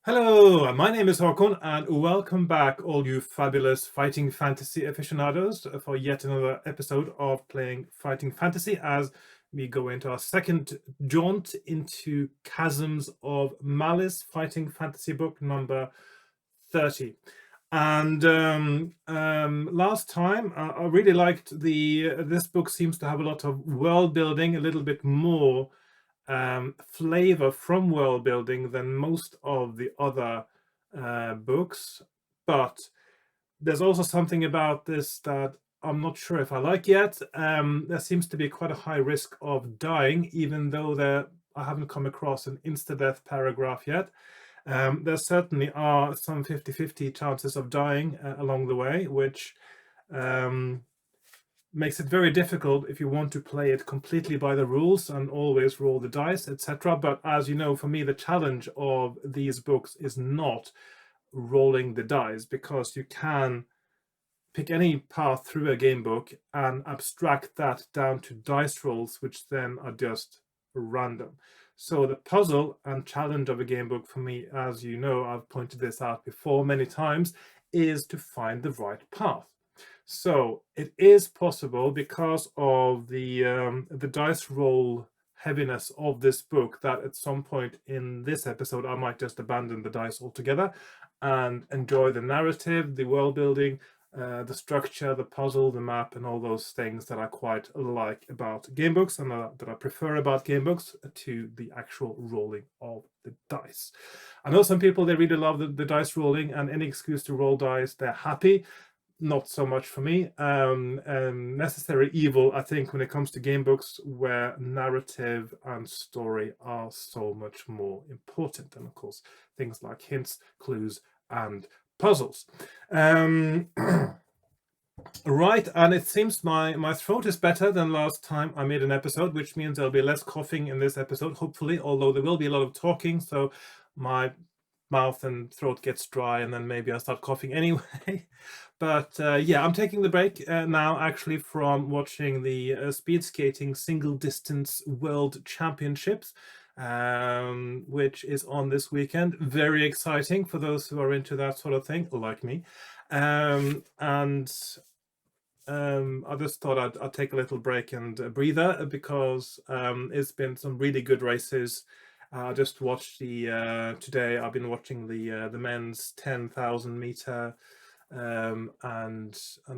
Hello, my name is Hakon, and welcome back, all you fabulous fighting fantasy aficionados, for yet another episode of Playing Fighting Fantasy as we go into our second jaunt into Chasms of Malice, fighting fantasy book number 30. And last time, I really liked this book seems to have a lot of world building, a little bit more flavor from world building than most of the other books, but there's also something about this that I'm not sure if I like yet. There seems to be quite a high risk of dying, even though I haven't come across an insta-death paragraph yet. There certainly are some 50-50 chances of dying along the way, which makes it very difficult if you want to play it completely by the rules and always roll the dice, etc. But as you know, for me, the challenge of these books is not rolling the dice, because you can pick any path through a game book and abstract that down to dice rolls, which then are just random. So the puzzle and challenge of a game book for me, as you know, I've pointed this out before many times, is to find the right path. So it is possible, because of the dice roll heaviness of this book, that at some point in this episode I might just abandon the dice altogether and enjoy the narrative, the world building, the structure, the puzzle, the map, and all those things that I quite like about game books and that I prefer about game books to the actual rolling of the dice. I know some people, they really love the dice rolling, and any excuse to roll dice, they're happy. Not so much for me. Necessary evil, I think, when it comes to game books where narrative and story are so much more important, and of course things like hints, clues, and puzzles. Right, and it seems my throat is better than last time I made an episode, which means there'll be less coughing in this episode, hopefully, although there will be a lot of talking, so my mouth and throat gets dry, and then maybe I'll start coughing anyway. But yeah, I'm taking the break now, actually, from watching the speed skating single distance world championships, which is on this weekend. Very exciting for those who are into that sort of thing, like me. And I just thought I'd take a little break and a breather, because it's been some really good races. I just watched today I've been watching the men's 10,000 meter and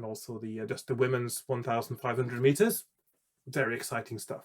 also just the women's 1,500 meters. Very exciting stuff.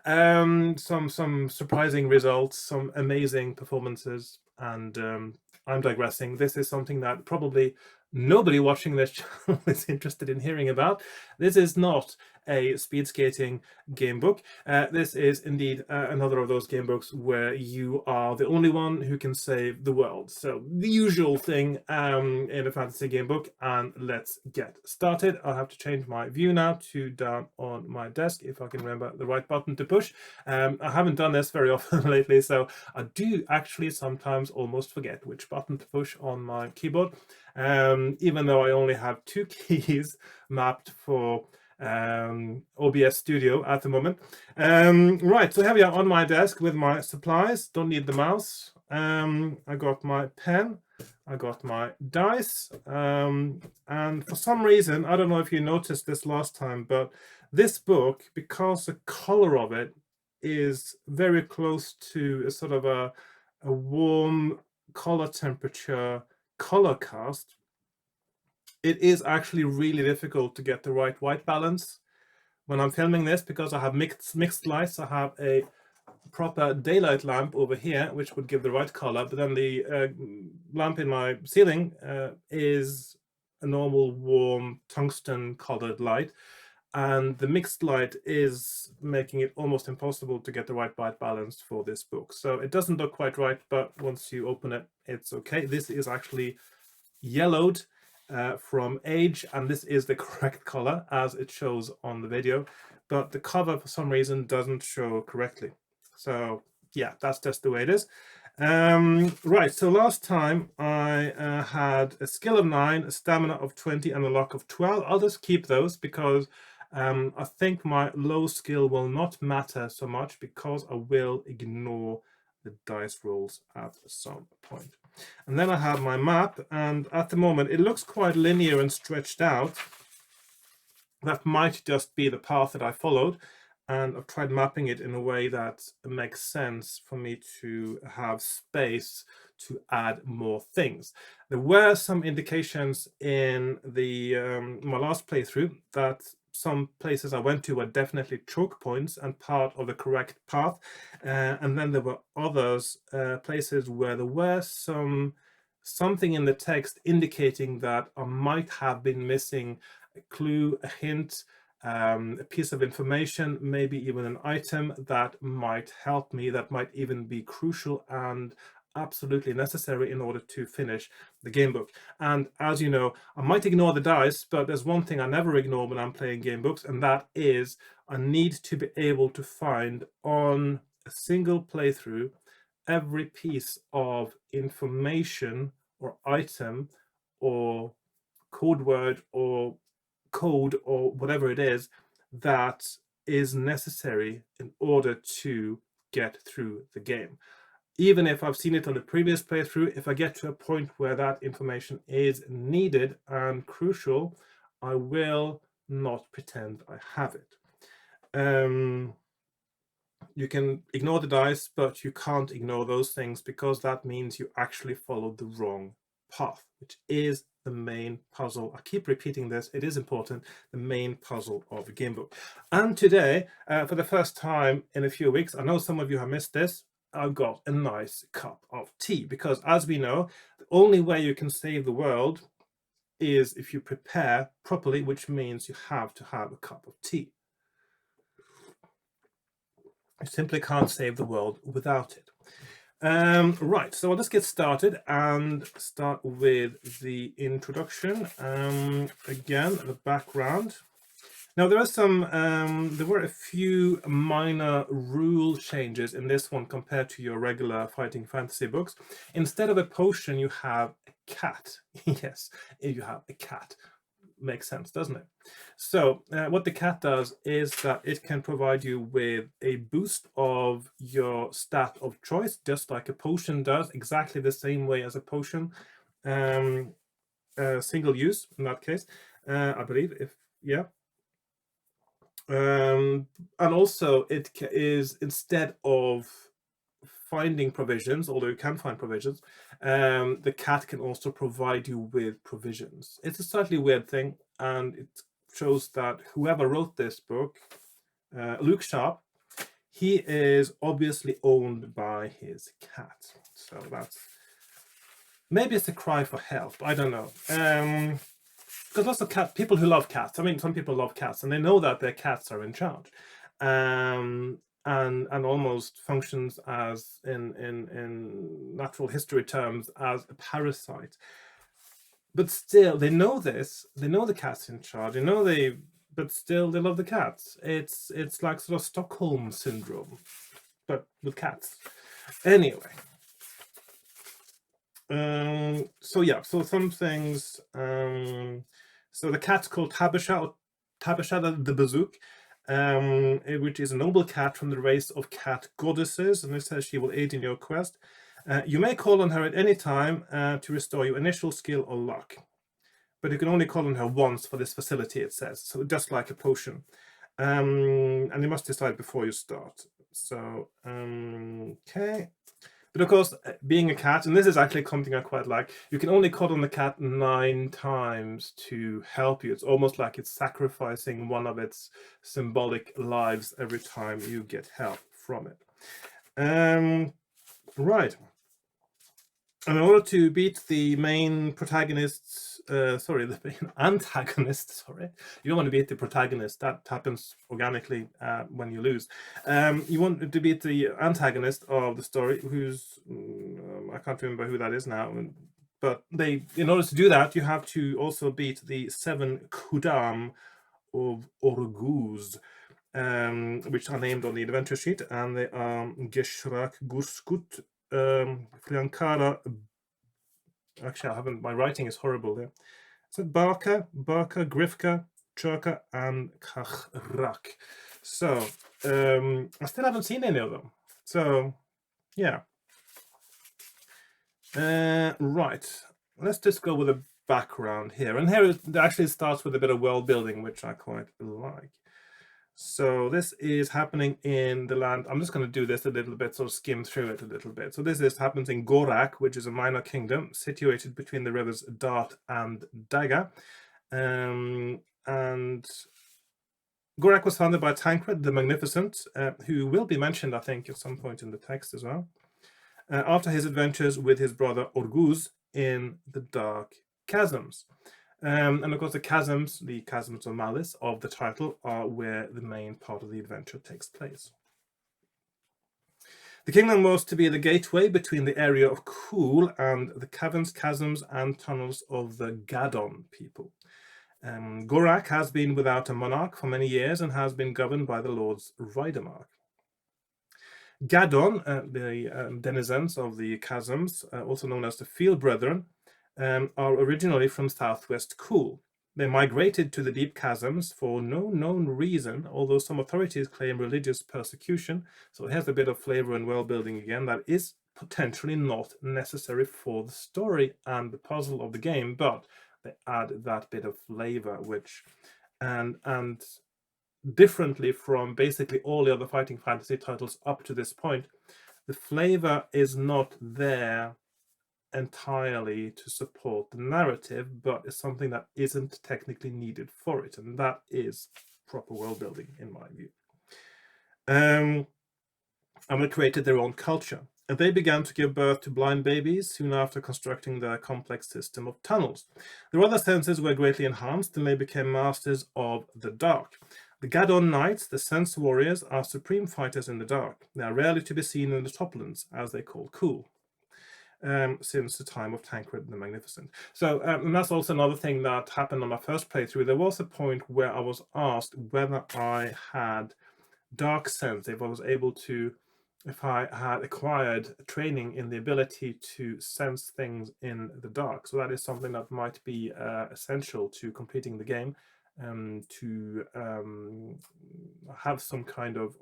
Some surprising results, some amazing performances, and I'm digressing. This is something that probably nobody watching this channel is interested in hearing about. This is not a speed skating game book. This is indeed another of those game books where you are the only one who can save the world. So the usual thing in a fantasy game book, and let's get started. I'll have to change my view now to down on my desk, if I can remember the right button to push. I haven't done this very often lately, so I do actually sometimes almost forget which button to push on my keyboard, even though I only have 2 keys mapped for OBS Studio at the moment. Right, so here we are on my desk with my supplies. Don't need the mouse. I got my pen, I got my dice, and for some reason, I don't know if you noticed this last time, but this book, because the color of it is very close to a sort of a warm color temperature color cast, it is actually really difficult to get the right white balance when I'm filming this, because I have mixed lights. I have a proper daylight lamp over here, which would give the right color, but then the lamp in my ceiling is a normal warm tungsten colored light, and the mixed light is making it almost impossible to get the right white balance for this book. So it doesn't look quite right, but once you open it, it's okay. This is actually yellowed from age, and this is the correct color as it shows on the video, but the cover for some reason doesn't show correctly. So yeah, that's just the way it is. Right, so last time I had a skill of 9, a stamina of 20, and a luck of 12. I'll just keep those, because I think my low skill will not matter so much, because I will ignore the dice rolls at some point. And then I have my map, and at the moment it looks quite linear and stretched out. That might just be the path that I followed, and I've tried mapping it in a way that makes sense for me to have space to add more things. There were some indications in the my last playthrough that some places I went to were definitely choke points and part of the correct path, and then there were others places where there were something in the text indicating that I might have been missing a clue, a hint, a piece of information, maybe even an item that might help me, that might even be crucial and absolutely necessary in order to finish the game book. And as you know, I might ignore the dice, but there's one thing I never ignore when I'm playing game books, and that is I need to be able to find on a single playthrough every piece of information or item or code word or code or whatever it is that is necessary in order to get through the game. Even if I've seen it on the previous playthrough, if I get to a point where that information is needed and crucial, I will not pretend I have it. You can ignore the dice, but you can't ignore those things, because that means you actually followed the wrong path, which is the main puzzle. I keep repeating this, it is important, the main puzzle of a game book. And today, for the first time in a few weeks, I know some of you have missed this, I've got a nice cup of tea, because as we know, the only way you can save the world is if you prepare properly, which means you have to have a cup of tea. You simply can't save the world without it. Right, so I'll just get started and start with the introduction. Again, the background. Now there were a few minor rule changes in this one compared to your regular fighting fantasy books. Instead of a potion, you have a cat. Yes, you have a cat. Makes sense, doesn't it? So what the cat does is that it can provide you with a boost of your stat of choice, just like a potion does, exactly the same way as a potion. Single use in that case, I believe. And also it is, instead of finding provisions, although you can find provisions, the cat can also provide you with provisions. It's a slightly weird thing, and it shows that whoever wrote this book, Luke Sharp, he is obviously owned by his cat. So that's, maybe it's a cry for help, I don't know. Because lots of people who love cats, I mean, some people love cats and they know that their cats are in charge. And almost functions as, in natural history terms, as a parasite. But still, they know this. They know the cat's in charge. They know but still they love the cats. It's like sort of Stockholm syndrome, but with cats. Anyway. So yeah. So some things. So the cat's called Tabasha the Bazook. Which is a noble cat from the race of cat goddesses, and it says she will aid in your quest. You may call on her at any time to restore your initial skill or luck, but you can only call on her once for this facility, it says, so just like a potion. And you must decide before you start. So, okay. But of course, being a cat, and this is actually something I quite like, you can only call on the cat 9 times to help you. It's almost like it's sacrificing one of its symbolic lives every time you get help from it. Right. And in order to beat the main protagonists, the main antagonist, you don't want to beat the protagonist, that happens organically when you lose. You want to beat the antagonist of the story, who's, I can't remember who that is now, but in order to do that, you have to also beat the 7 Kudam of Orguz, which are named on the adventure sheet, and they are Geshrak, Gurskut, Fliankara. Actually, I haven't. My writing is horrible there. So Barka, Grifka, Churka, and Kachrak. So I still haven't seen any of them. So yeah. Right. Let's just go with a background here. And here it actually starts with a bit of world building, which I quite like. So this is happening in the land. I'm just going to do this a little bit, sort of skim through it a little bit. So happens in Gorak, which is a minor kingdom situated between the rivers Dart and Daga. And Gorak was founded by Tancred the Magnificent, who will be mentioned, I think, at some point in the text as well, after his adventures with his brother Orguz in the Dark Chasms. And of course, the Chasms of Malice of the title, are where the main part of the adventure takes place. The kingdom was to be the gateway between the area of Kul and the caverns, chasms, and tunnels of the Gadon people. Gorak has been without a monarch for many years and has been governed by the Lord's Ridermark. Gadon, the denizens of the chasms, also known as the Field Brethren, are originally from southwest Kul. They migrated to the deep chasms for no known reason, although some authorities claim religious persecution. So here's a bit of flavor and world building again that is potentially not necessary for the story and the puzzle of the game, but they add that bit of flavor, which and differently from basically all the other fighting fantasy titles up to this point, the flavor is not there entirely to support the narrative, but is something that isn't technically needed for it, and that is proper world building in my view. They created their own culture, and they began to give birth to blind babies soon after constructing their complex system of tunnels. Their other senses were greatly enhanced, and they became masters of the dark. The Gadon Knights, the Sense Warriors, are supreme fighters in the dark. They are rarely to be seen in the Toplands, as they call Kul, since the time of Tancred the Magnificent. So, and that's also another thing that happened on my first playthrough. There was a point where I was asked whether I had dark sense, if I was able to, if I had acquired training in the ability to sense things in the dark. So that is something that might be essential to completing the game, to have some kind of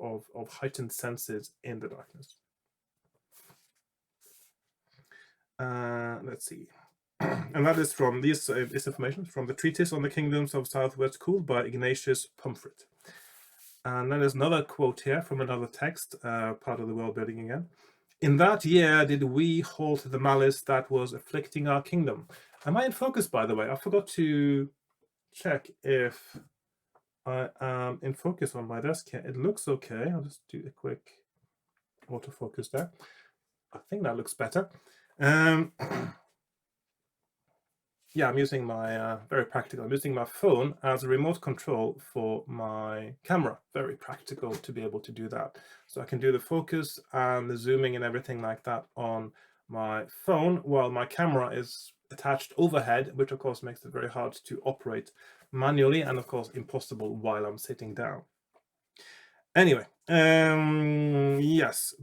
heightened senses in the darkness. Let's see. And that is from this information from the Treatise on the Kingdoms of Southwest Kul by Ignatius Pomfret. And then there's another quote here from another text, part of the world building again. In that year did we halt the malice that was afflicting our kingdom. Am I in focus, by the way? I forgot to check if I am in focus on my desk here. It looks okay. I'll just do a quick autofocus there. I think that looks better. Yeah, I'm using my, very practical, I'm using my phone as a remote control for my camera. Very practical to be able to do that. So I can do the focus and the zooming and everything like that on my phone, while my camera is attached overhead, which of course makes it very hard to operate manually, and of course impossible while I'm sitting down. Anyway, yes.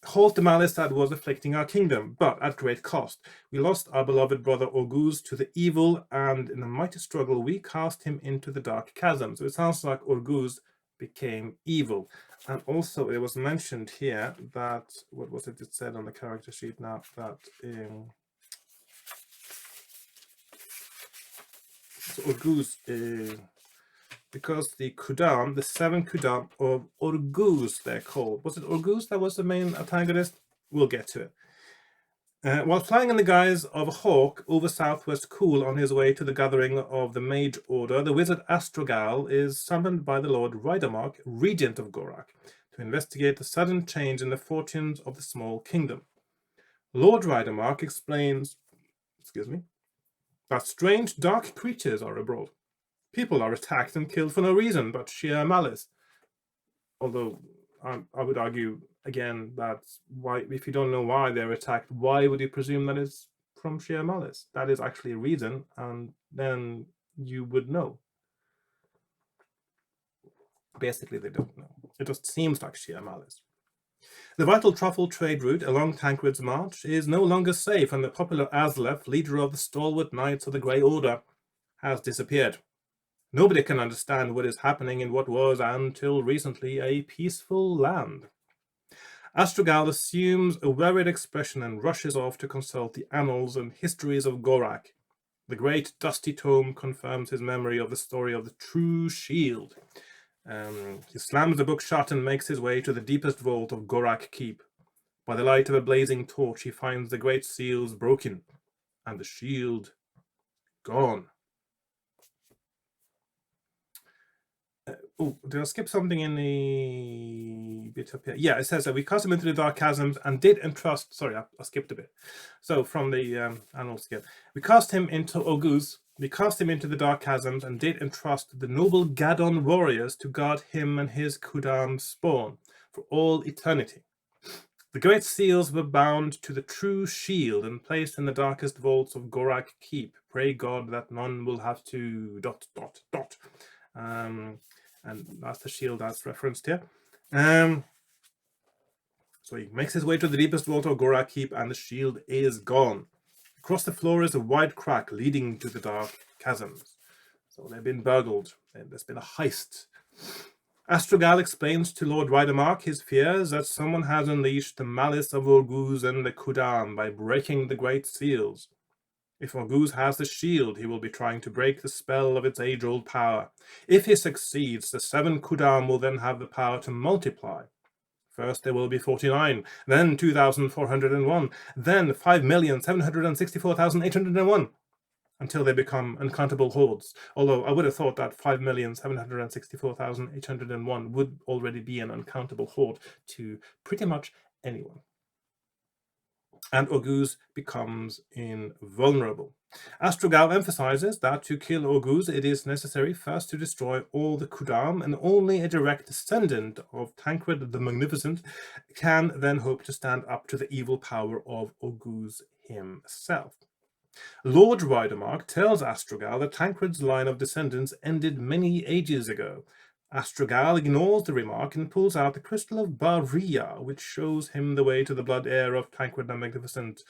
Halt the malice that was afflicting our kingdom, but at great cost. We lost our beloved brother Orguz to the evil, and in a mighty struggle we cast him into the dark chasm. So it sounds like Orguz became evil. And also it was mentioned here that, what was it said on the character sheet now, that so Orguz, because the Kudam, the 7 Kudam of Orguz, they're called. Was it Orguz that was the main antagonist? We'll get to it. While flying in the guise of a hawk over southwest Kul on his way to the gathering of the Mage Order, the wizard Astrogal is summoned by the Lord Ridermark, regent of Gorak, to investigate the sudden change in the fortunes of the small kingdom. Lord Ridermark explains, that strange dark creatures are abroad. People are attacked and killed for no reason but sheer malice. Although I would argue again that why, if you don't know why they're attacked, why would you presume that it's from sheer malice? That is actually a reason, and then you would know. Basically, they don't know. It just seems like sheer malice. The vital truffle trade route along Tancred's march is no longer safe, and the popular Aslef, leader of the stalwart knights of the Grey Order, has disappeared. Nobody can understand what is happening in what was, until recently, a peaceful land. Astrogal assumes a worried expression and rushes off to consult the annals and histories of Gorak. The great dusty tome confirms his memory of the story of the true shield. He slams the book shut and makes his way to the deepest vault of Gorak Keep. By the light of a blazing torch, he finds the great seals broken and the shield gone. Oh, did I skip something in the bit up here? Yeah, it says that we cast him into the dark chasms and did entrust. Sorry, I skipped a bit. So from the annals here, we cast him into Oguz. We cast him into the dark chasms and did entrust the noble Gadon warriors to guard him and his Kudam spawn for all eternity. The great seals were bound to the true shield and placed in the darkest vaults of Gorak Keep. Pray God that none will have to ... And that's the shield that's referenced here. So he makes his way to the deepest vault of Gorak Keep and the shield is gone. Across the floor is a wide crack leading to the dark chasms. So they've been burgled and there's been a heist. Astrogal explains to Lord Rydermark his fears that someone has unleashed the malice of Orguz and the Kudam by breaking the great seals. If Orguz has the shield, he will be trying to break the spell of its age-old power. If he succeeds, the 7 Kudam will then have the power to multiply. First there will be 49, then 2,401, then 5,764,801, until they become uncountable hordes. Although I would have thought that 5,764,801 would already be an uncountable horde to pretty much anyone. And Orguz becomes invulnerable. Astrogal emphasizes that to kill Orguz, it is necessary first to destroy all the Kudam, and only a direct descendant of Tancred the Magnificent can then hope to stand up to the evil power of Orguz himself. Lord Rydermark tells Astrogal that Tancred's line of descendants ended many ages ago. Astrogal ignores the remark and pulls out the crystal of Baria, which shows him the way to the blood heir of Tancred the Magnificent.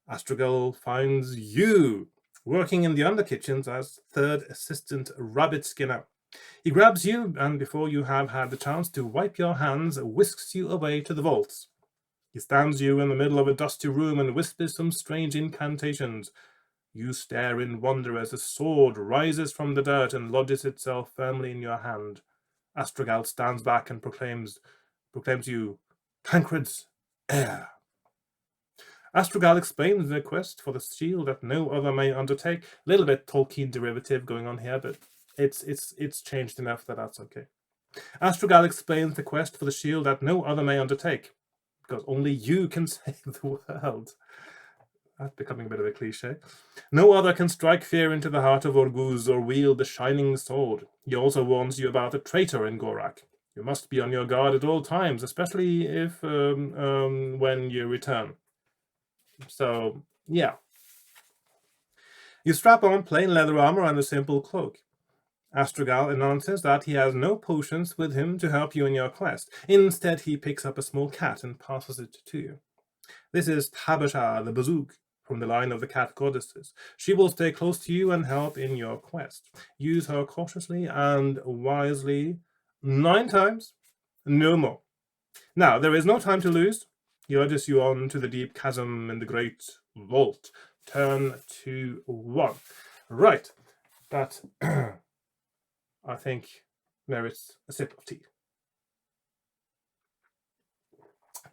Astrogal finds you working in the under kitchens as third assistant rabbit skinner. He grabs you, and before you have had the chance to wipe your hands, whisks you away to the vaults. He stands you in the middle of a dusty room and whispers some strange incantations. You stare in wonder as a sword rises from the dirt and lodges itself firmly in your hand. Astrogal stands back and proclaims you Tancred's heir. Astrogal explains the quest for the shield that no other may undertake. A little bit Tolkien derivative going on here, but it's changed enough that that's okay. Astrogal explains the quest for the shield that no other may undertake, because only you can save the world. That's becoming a bit of a cliche. No other can strike fear into the heart of Orguz or wield the shining sword. He also warns you about the traitor in Gorak. You must be on your guard at all times, especially if when you return. So, yeah. You strap on plain leather armor and a simple cloak. Astrogal announces that he has no potions with him to help you in your quest. Instead, he picks up a small cat and passes it to you. This is Tabasha the Bazook, from the line of the cat goddesses. She will stay close to you and help in your quest. Use her cautiously and wisely 9 times, no more. Now, there is no time to lose. He urges you on to the deep chasm in the great vault. Turn to 1. Right, that I think merits a sip of tea.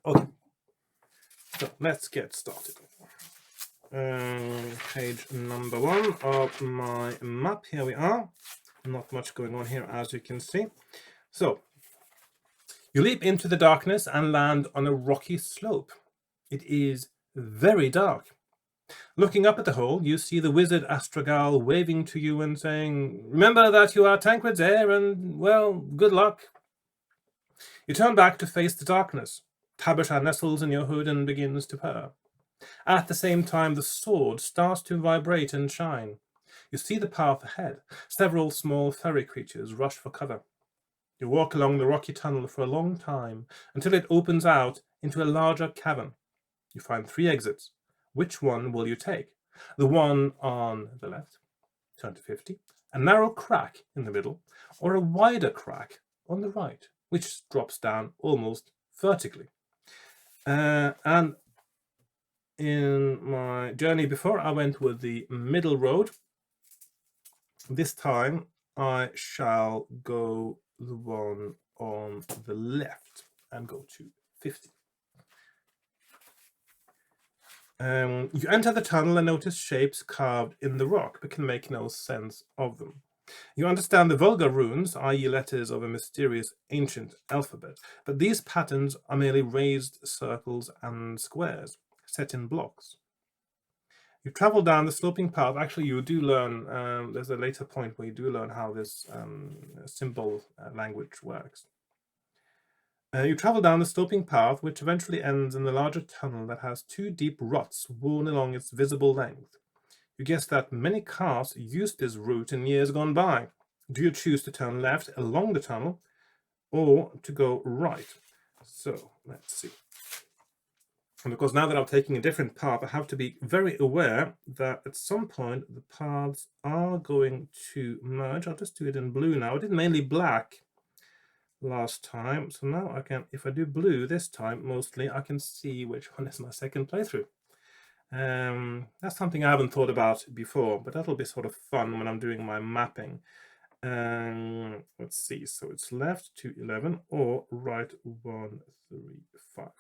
Okay, so let's get started. Page number 1 of my map. Here we are. Not much going on here, as you can see. So, you leap into the darkness and land on a rocky slope. It is very dark. Looking up at the hole, you see the wizard Astrogal waving to you and saying, "Remember that you are Tancred's heir and, well, good luck." You turn back to face the darkness. Tabasha nestles in your hood and begins to purr. At the same time, the sword starts to vibrate and shine. You see the path ahead. Several small furry creatures rush for cover. You walk along the rocky tunnel for a long time until it opens out into a larger cavern. You find 3 exits. Which one will you take? The one on the left, turn to 50, a narrow crack in the middle, or a wider crack on the right, which drops down almost vertically. And in my journey before, I went with the middle road. This time I shall go the one on the left and go to 50. You enter the tunnel and notice shapes carved in the rock, but can make no sense of them. You understand the vulgar runes, i.e. letters of a mysterious ancient alphabet, but these patterns are merely raised circles and squares, set in blocks. You travel down the sloping path. Actually, you do learn, there's a later point where you do learn how this symbol language works. You travel down the sloping path, which eventually ends in the larger tunnel that has 2 deep ruts worn along its visible length. You guess that many cars used this route in years gone by. Do you choose to turn left along the tunnel or to go right? So let's see. And of course, now that I'm taking a different path, I have to be very aware that at some point the paths are going to merge. I'll just do it in blue now. I did mainly black last time, so now I can, if I do blue this time, mostly I can see which one is my second playthrough. That's something I haven't thought about before, but that'll be sort of fun when I'm doing my mapping. Let's see, so it's left 2, 11 or right 1, 3, 5.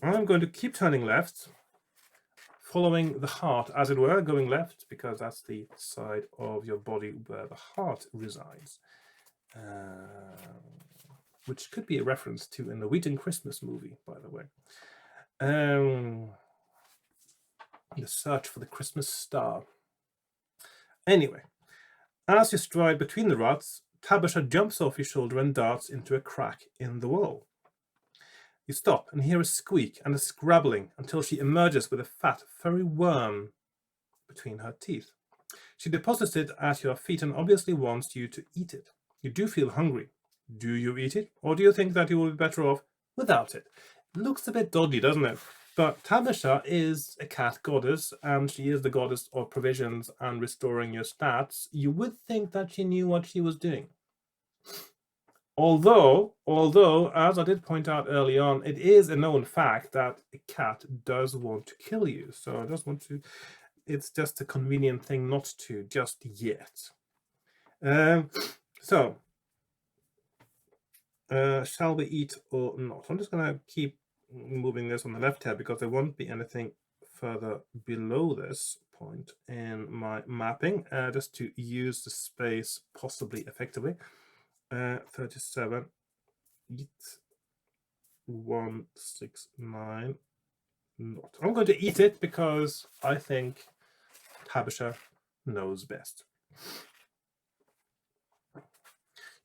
I'm going to keep turning left, following the heart, as it were, going left, because that's the side of your body where the heart resides. Which could be a reference to a Norwegian Christmas movie, by the way. The search for the Christmas star. Anyway, as you stride between the ruts, Tabasha jumps off your shoulder and darts into a crack in the wall. You stop and hear a squeak and a scrabbling until she emerges with a fat, furry worm between her teeth. She deposits it at your feet and obviously wants you to eat it. You do feel hungry. Do you eat it, or do you think that you will be better off without it? It looks a bit dodgy, doesn't it? But Tabasha is a cat goddess, and she is the goddess of provisions and restoring your stats. You would think that she knew what she was doing. Although, as I did point out early on, it is a known fact that a cat does want to kill you. So I just want to, it's just a convenient thing not to just yet. Shall we eat or not? I'm just going to keep moving this on the left here because there won't be anything further below this point in my mapping, just to use the space possibly effectively. 37, eat, 169, not. I'm going to eat it because I think Tabasha knows best.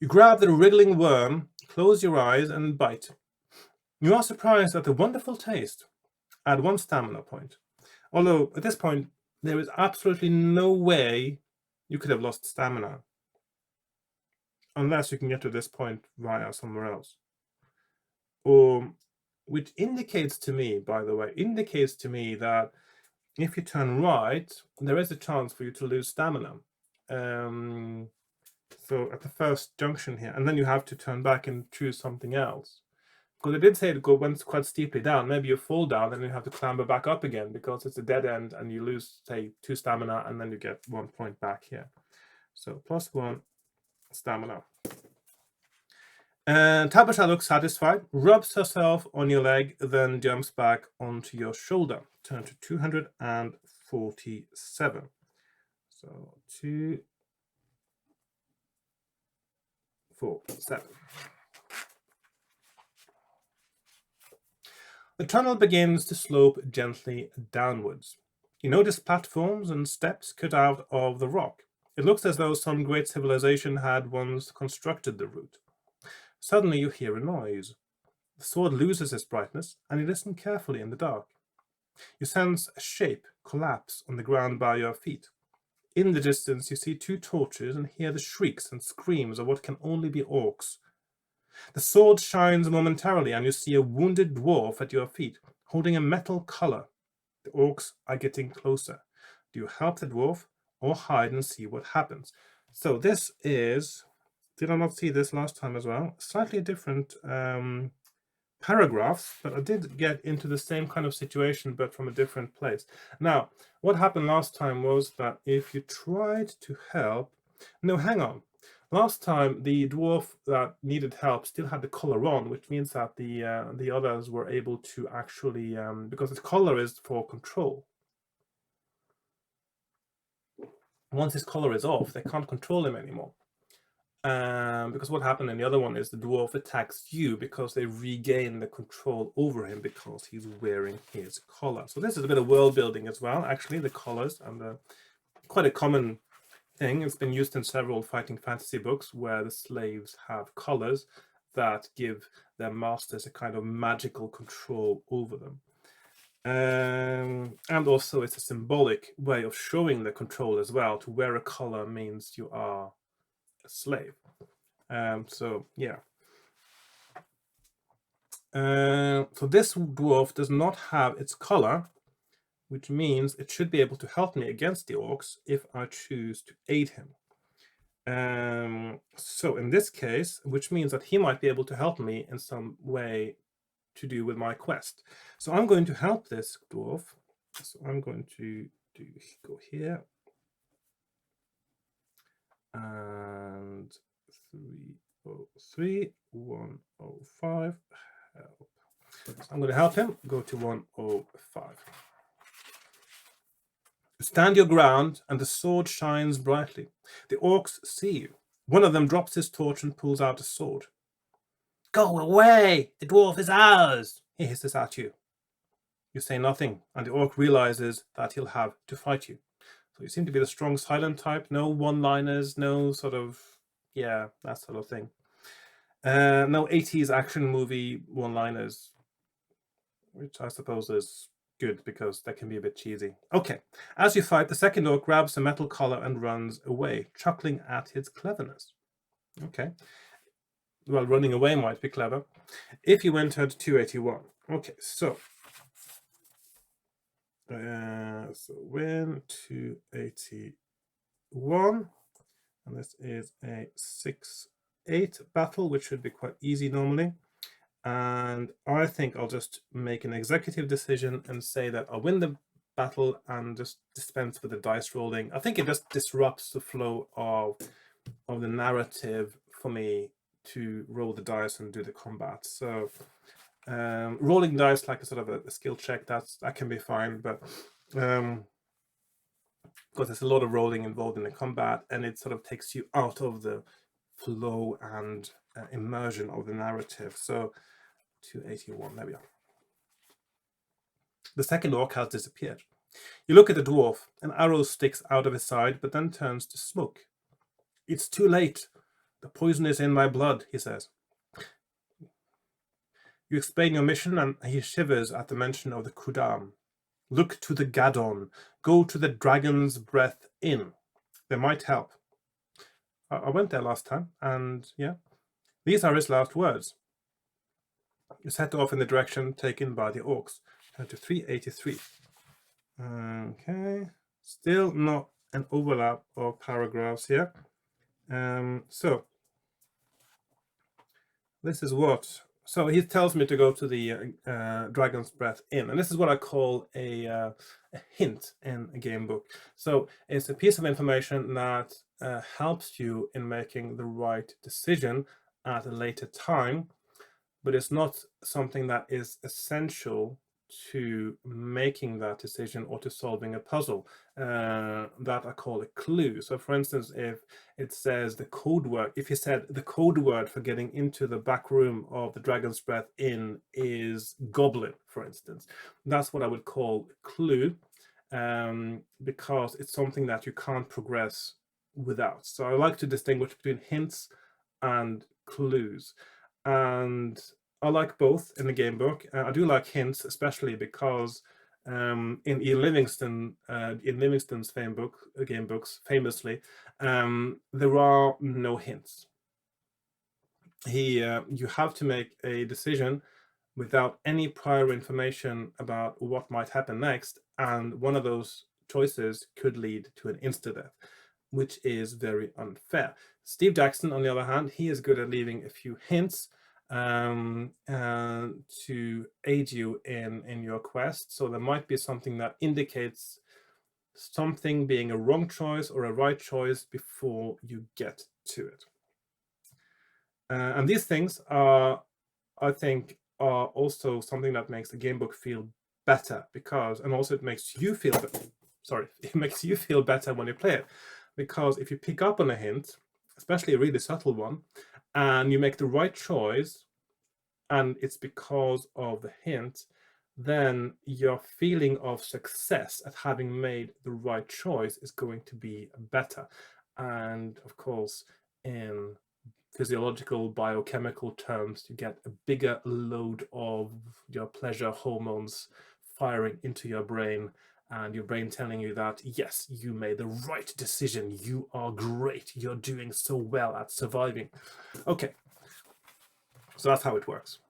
You grab the wriggling worm, close your eyes and bite. You are surprised at the wonderful taste. Add 1 stamina point. Although at this point there is absolutely no way you could have lost stamina. Unless you can get to this point via somewhere else. Or, which indicates to me, by the way, that if you turn right, there is a chance for you to lose stamina. So at the first junction here, and then you have to turn back and choose something else. Because I did say it went quite steeply down. Maybe you fall down and you have to clamber back up again because it's a dead end and you lose, say, 2 stamina and then you get 1 point back here. So +1 stamina. And Tabasha looks satisfied, rubs herself on your leg, then jumps back onto your shoulder. Turn to 247. So 247. The tunnel begins to slope gently downwards. You notice platforms and steps cut out of the rock. It looks as though some great civilization had once constructed the route. Suddenly you hear a noise. The sword loses its brightness, and you listen carefully in the dark. You sense a shape collapse on the ground by your feet. In the distance you see 2 torches and hear the shrieks and screams of what can only be orcs. The sword shines momentarily, and you see a wounded dwarf at your feet, holding a metal collar. The orcs are getting closer. Do you help the dwarf or hide and see what happens? So this is, did I not see this last time as well? Slightly different paragraphs, but I did get into the same kind of situation, but from a different place. Now, what happened last time was that if you tried to help... No, hang on. Last time, the dwarf that needed help still had the collar on, which means that the others were able to actually... because the collar is for control. Once his collar is off, they can't control him anymore. Because what happened in the other one is the dwarf attacks you because they regain the control over him because he's wearing his collar. So this is a bit of world building as well, actually, the collars, and quite a common thing. It's been used in several fighting fantasy books where the slaves have collars that give their masters a kind of magical control over them. And also it's a symbolic way of showing the control as well. To wear a collar means you are a slave. So yeah. So this dwarf does not have its collar, which means it should be able to help me against the orcs if I choose to aid him. So in this case, which means that he might be able to help me in some way to do with my quest. So I'm going to help this dwarf. So I'm going to go here and 303 105 help. So I'm going to help him go to 105. Stand your ground, and the sword shines brightly. The orcs see you. One of them drops his torch and pulls out a sword. Go away! The dwarf is ours! He hisses at you. You say nothing, and the orc realizes that he'll have to fight you. So you seem to be the strong silent type, no one-liners, no sort of, yeah, that sort of thing. No 80s action movie one-liners, which I suppose is good because that can be a bit cheesy. Okay, as you fight, the second orc grabs a metal collar and runs away, chuckling at his cleverness. Okay. Well, running away might be clever. If you entered 281. Okay, so win 281, and this is a 6-8 battle, which should be quite easy normally. And I think I'll just make an executive decision and say that I'll win the battle and just dispense with the dice rolling. I think it just disrupts the flow of the narrative for me to roll the dice and do the combat. So rolling dice like a sort of a skill check, that can be fine, but because there's a lot of rolling involved in the combat, and it sort of takes you out of the flow and immersion of the narrative. So 281, there we are. The second orc has disappeared. You look at the dwarf. An arrow sticks out of his side, but then turns to smoke. It's too late. The poison is in my blood, he says. You explain your mission, and he shivers at the mention of the Kudam. Look to the Gadon. Go to the Dragon's Breath Inn. They might help. I went there last time, and yeah, these are his last words. You set off in the direction taken by the orcs. Turn to 383. Okay, still not an overlap of paragraphs here. So this is what... So he tells me to go to the Dragon's Breath Inn, and this is what I call a hint in a game book. So it's a piece of information that helps you in making the right decision at a later time, but it's not something that is essential to making that decision or to solving a puzzle. That I call a clue. So for instance, if it says the code word, if you said the code word for getting into the back room of the Dragon's Breath Inn is goblin, for instance, that's what I would call a clue, because it's something that you can't progress without. So I like to distinguish between hints and clues, and I like both in the game book. I do like hints, especially because in Ian Livingstone's game books, famously, there are no hints. You have to make a decision without any prior information about what might happen next, and one of those choices could lead to an insta-death, which is very unfair. Steve Jackson, on the other hand, he is good at leaving a few hints, to aid you in your quest. So there might be something that indicates something being a wrong choice or a right choice before you get to it. And these things are, I think, are also something that makes the game book feel better, because, and also it makes you feel it makes you feel better when you play it, because if you pick up on a hint, especially a really subtle one, and you make the right choice, and it's because of the hint, then your feeling of success at having made the right choice is going to be better. And of course, in physiological, biochemical terms, you get a bigger load of your pleasure hormones firing into your brain, and your brain telling you that, yes, you made the right decision, you are great, you're doing so well at surviving. Okay, so that's how it works.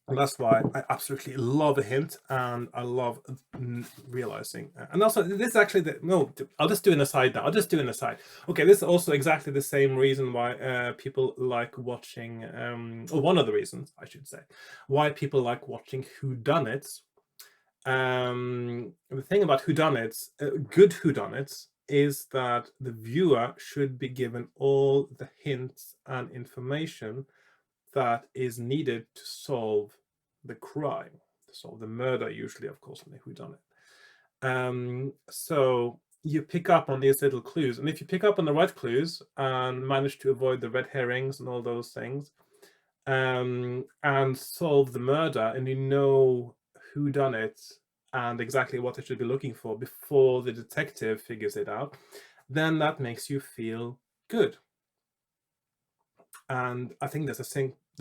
And that's why I absolutely love a hint, and I love realizing. And also, this is actually no, I'll just do an aside now. I'll just do an aside. Okay, this is also exactly the same reason why people like watching, or one of the reasons, I should say, why people like watching whodunits. The thing about whodunits, good whodunits, is that the viewer should be given all the hints and information that is needed to solve the crime, to solve the murder, usually, of course, in the whodunit. So you pick up on these little clues, and if you pick up on the right clues and manage to avoid the red herrings and all those things, and solve the murder, and you know who done it and exactly what they should be looking for before the detective figures it out, then that makes you feel good. And I think there's the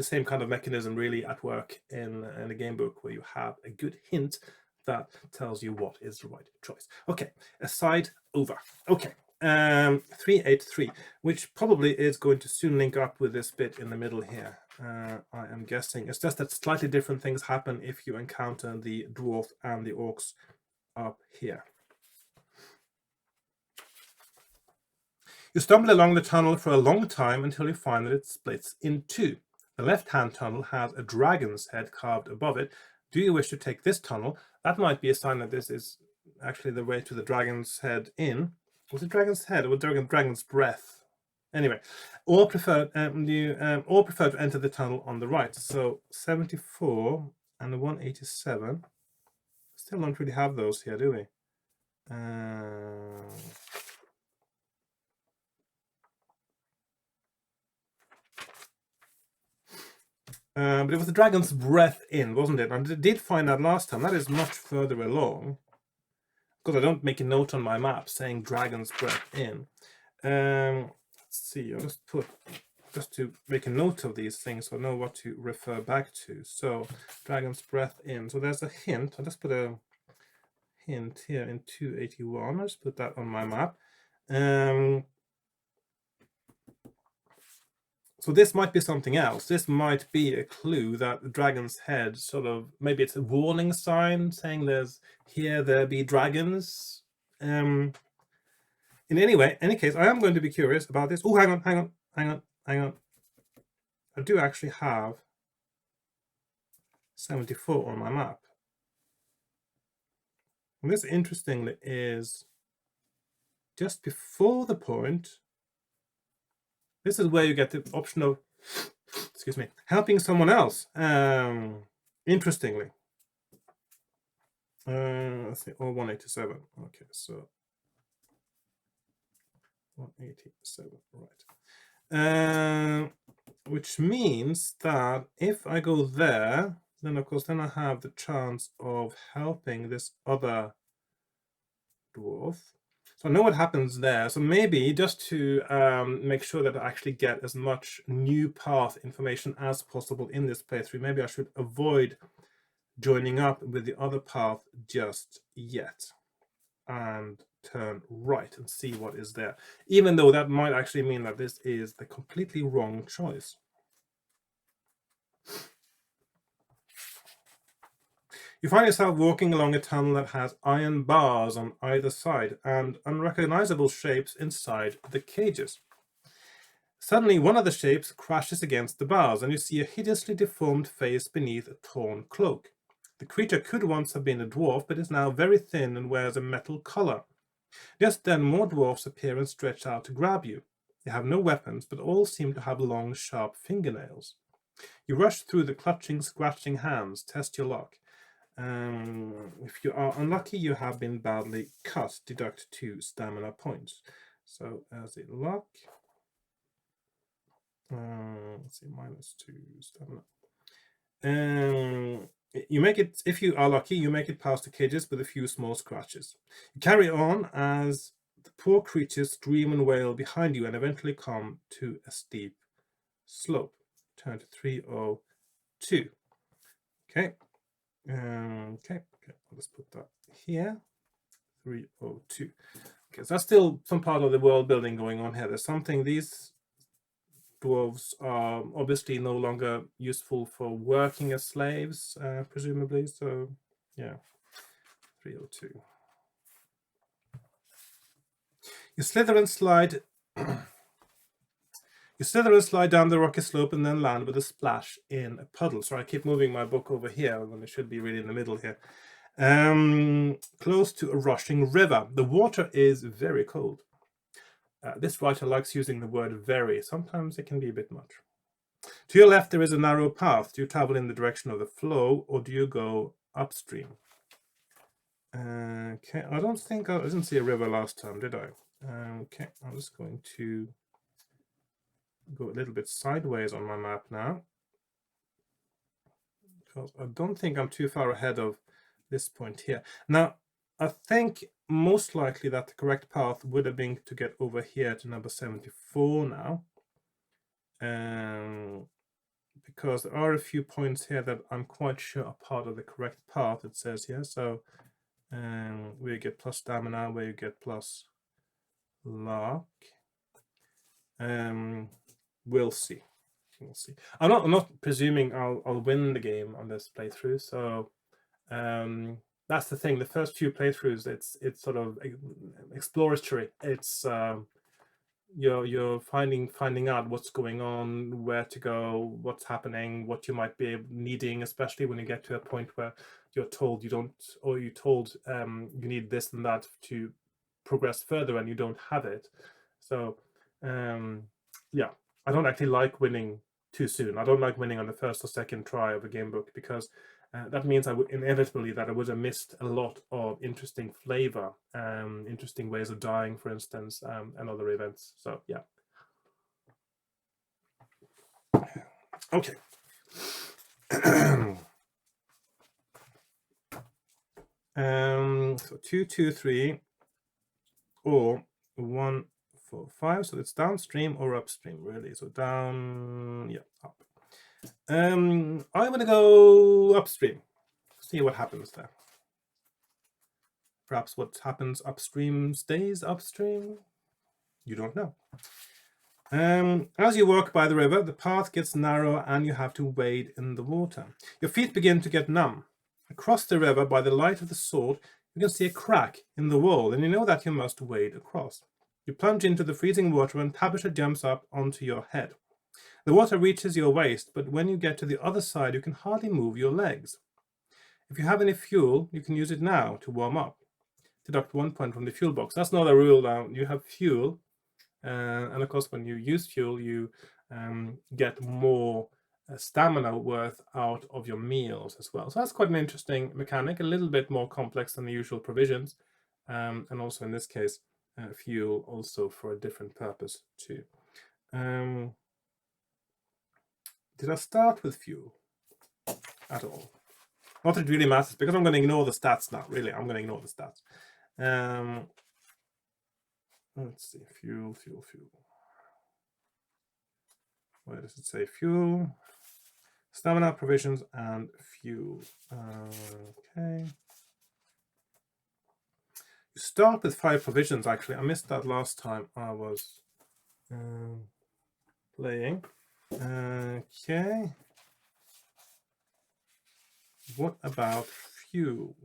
same kind of mechanism really at work in a game book, where you have a good hint that tells you what is the right choice. Okay, aside over. Okay, 383, which probably is going to soon link up with this bit in the middle here. I am guessing. It's just that slightly different things happen if you encounter the dwarf and the orcs up here. You stumble along the tunnel for a long time until you find that it splits in two. The left-hand tunnel has a dragon's head carved above it. Do you wish to take this tunnel? That might be a sign that this is actually the way to the dragon's head inn. Was it dragon's head or dragon's breath? Anyway, or prefer to enter the tunnel on the right. So 74 and 187. Still don't really have those here, do we? But it was the dragon's breath in, wasn't it? I did find that last time. That is much further along, because I don't make a note on my map saying dragon's breath in. Let's see. I'll just put, just to make a note of these things so I know what to refer back to. So dragon's breath in. So there's a hint. I'll just put a hint here in 281. I'll just put that on my map. So this might be something else. This might be a clue that the dragon's head sort of, maybe it's a warning sign saying there be dragons. In any case, I am going to be curious about this. Oh, hang on. I do actually have 74 on my map. And this, interestingly, is just before the point. This is where you get the option of, excuse me, helping someone else. Interestingly. Let's see, 187. Okay, so 187, right. Which means that if I go there, then of course, then I have the chance of helping this other dwarf. So I know what happens there. So maybe just to make sure that I actually get as much new path information as possible in this playthrough, maybe I should avoid joining up with the other path just yet and turn right and see what is there, even though that might actually mean that this is the completely wrong choice. You find yourself walking along a tunnel that has iron bars on either side and unrecognizable shapes inside the cages. Suddenly, one of the shapes crashes against the bars, and you see a hideously deformed face beneath a torn cloak. The creature could once have been a dwarf, but is now very thin and wears a metal collar. Just then, more dwarfs appear and stretch out to grab you. They have no weapons, but all seem to have long, sharp fingernails. You rush through the clutching, scratching hands. Test your luck. If you are unlucky, you have been badly cut. Deduct 2 stamina points. So, as a luck, let's see, -2 stamina. You make it, if you are lucky, you make it past the cages with a few small scratches. You carry on as the poor creatures scream and wail behind you and eventually come to a steep slope. Turn to 302. Okay. Okay, let's put that here. 302. Okay, so that's still some part of the world building going on here. There's something, these dwarves are obviously no longer useful for working as slaves, presumably. So, yeah, 302. You slither and slide. You slither and slide down the rocky slope and then land with a splash in a puddle. So I keep moving my book over here when it should be really in the middle here. Close to a rushing river. The water is very cold. This writer likes using the word very. Sometimes it can be a bit much. To your left, there is a narrow path. Do you travel in the direction of the flow, or do you go upstream? Okay, I don't think I didn't see a river last time, did I? Okay, I'm just going to go a little bit sideways on my map now, because I don't think I'm too far ahead of this point here. Now, I think most likely that the correct path would have been to get over here to number 74 now. Because there are a few points here that I'm quite sure are part of the correct path, it says here. So where you get plus stamina, where you get plus luck. We'll see. We'll see. I'm not presuming I'll win the game on this playthrough. So that's the thing. The first few playthroughs, it's sort of exploratory. It's you're finding out what's going on, where to go, what's happening, what you might be needing, especially when you get to a point where you're told you don't, or you're told you need this and that to progress further and you don't have it. So yeah, I don't actually like winning too soon. I don't like winning on the first or second try of a game book, because that means I would inevitably that I would have missed a lot of interesting flavor, interesting ways of dying, for instance, and other events. So yeah. Okay. So 2, 2, 3, or 1, 4, 5. So it's downstream or upstream, really. So down, yeah, up. I'm going to go upstream. See what happens there. Perhaps what happens upstream stays upstream. You don't know. As you walk by the river, the path gets narrower and you have to wade in the water. Your feet begin to get numb. Across the river, by the light of the sword, you can see a crack in the wall, and you know that you must wade across. You plunge into the freezing water and Tabitha jumps up onto your head. The water reaches your waist, but when you get to the other side, you can hardly move your legs. If you have any fuel, you can use it now to warm up. Deduct 1 point from the fuel box. That's not a rule now. You have fuel, and of course when you use fuel, you get more stamina worth out of your meals as well. So that's quite an interesting mechanic, a little bit more complex than the usual provisions, and also in this case fuel also for a different purpose too. Did I start with fuel at all? Not that it really matters, because I'm going to ignore the stats now. Really, I'm going to ignore the stats. Let's see, fuel. Where does it say fuel? Stamina, provisions, and fuel. Okay. You start with 5 provisions, actually. I missed that last time I was playing. Okay. What about fuel?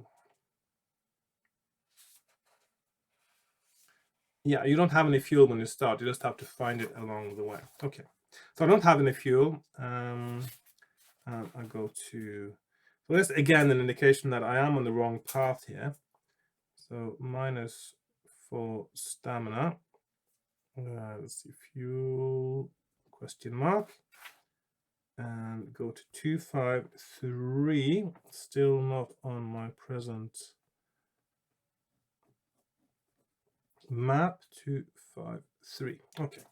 Yeah, you don't have any fuel when you start. You just have to find it along the way. Okay, so I don't have any fuel. And I go to, so that's again an indication that I am on the wrong path here. So -4 stamina. Let's see, fuel, question mark. And go to 253. Still not on my present map. 253. Okay.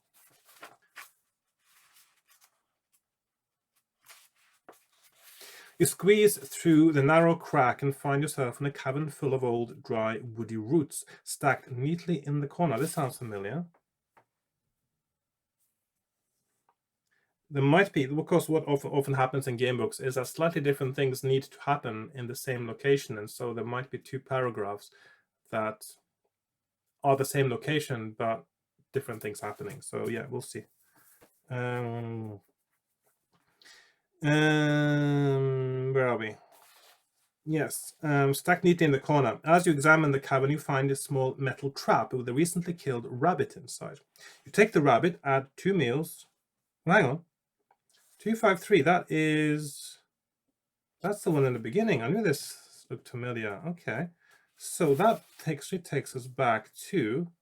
You squeeze through the narrow crack and find yourself in a cavern full of old, dry, woody roots stacked neatly in the corner. This sounds familiar. There might be, of course, what often happens in gamebooks is that slightly different things need to happen in the same location, and so there might be two paragraphs that are the same location but different things happening. So yeah, we'll see. Where are we? Yes, stacked neatly in the corner. As you examine the cavern, you find a small metal trap with a recently killed rabbit inside. You take the rabbit, add 2 meals. Hang on. 253, that's the one in the beginning. I knew this looked familiar. Okay. So that takes us back to,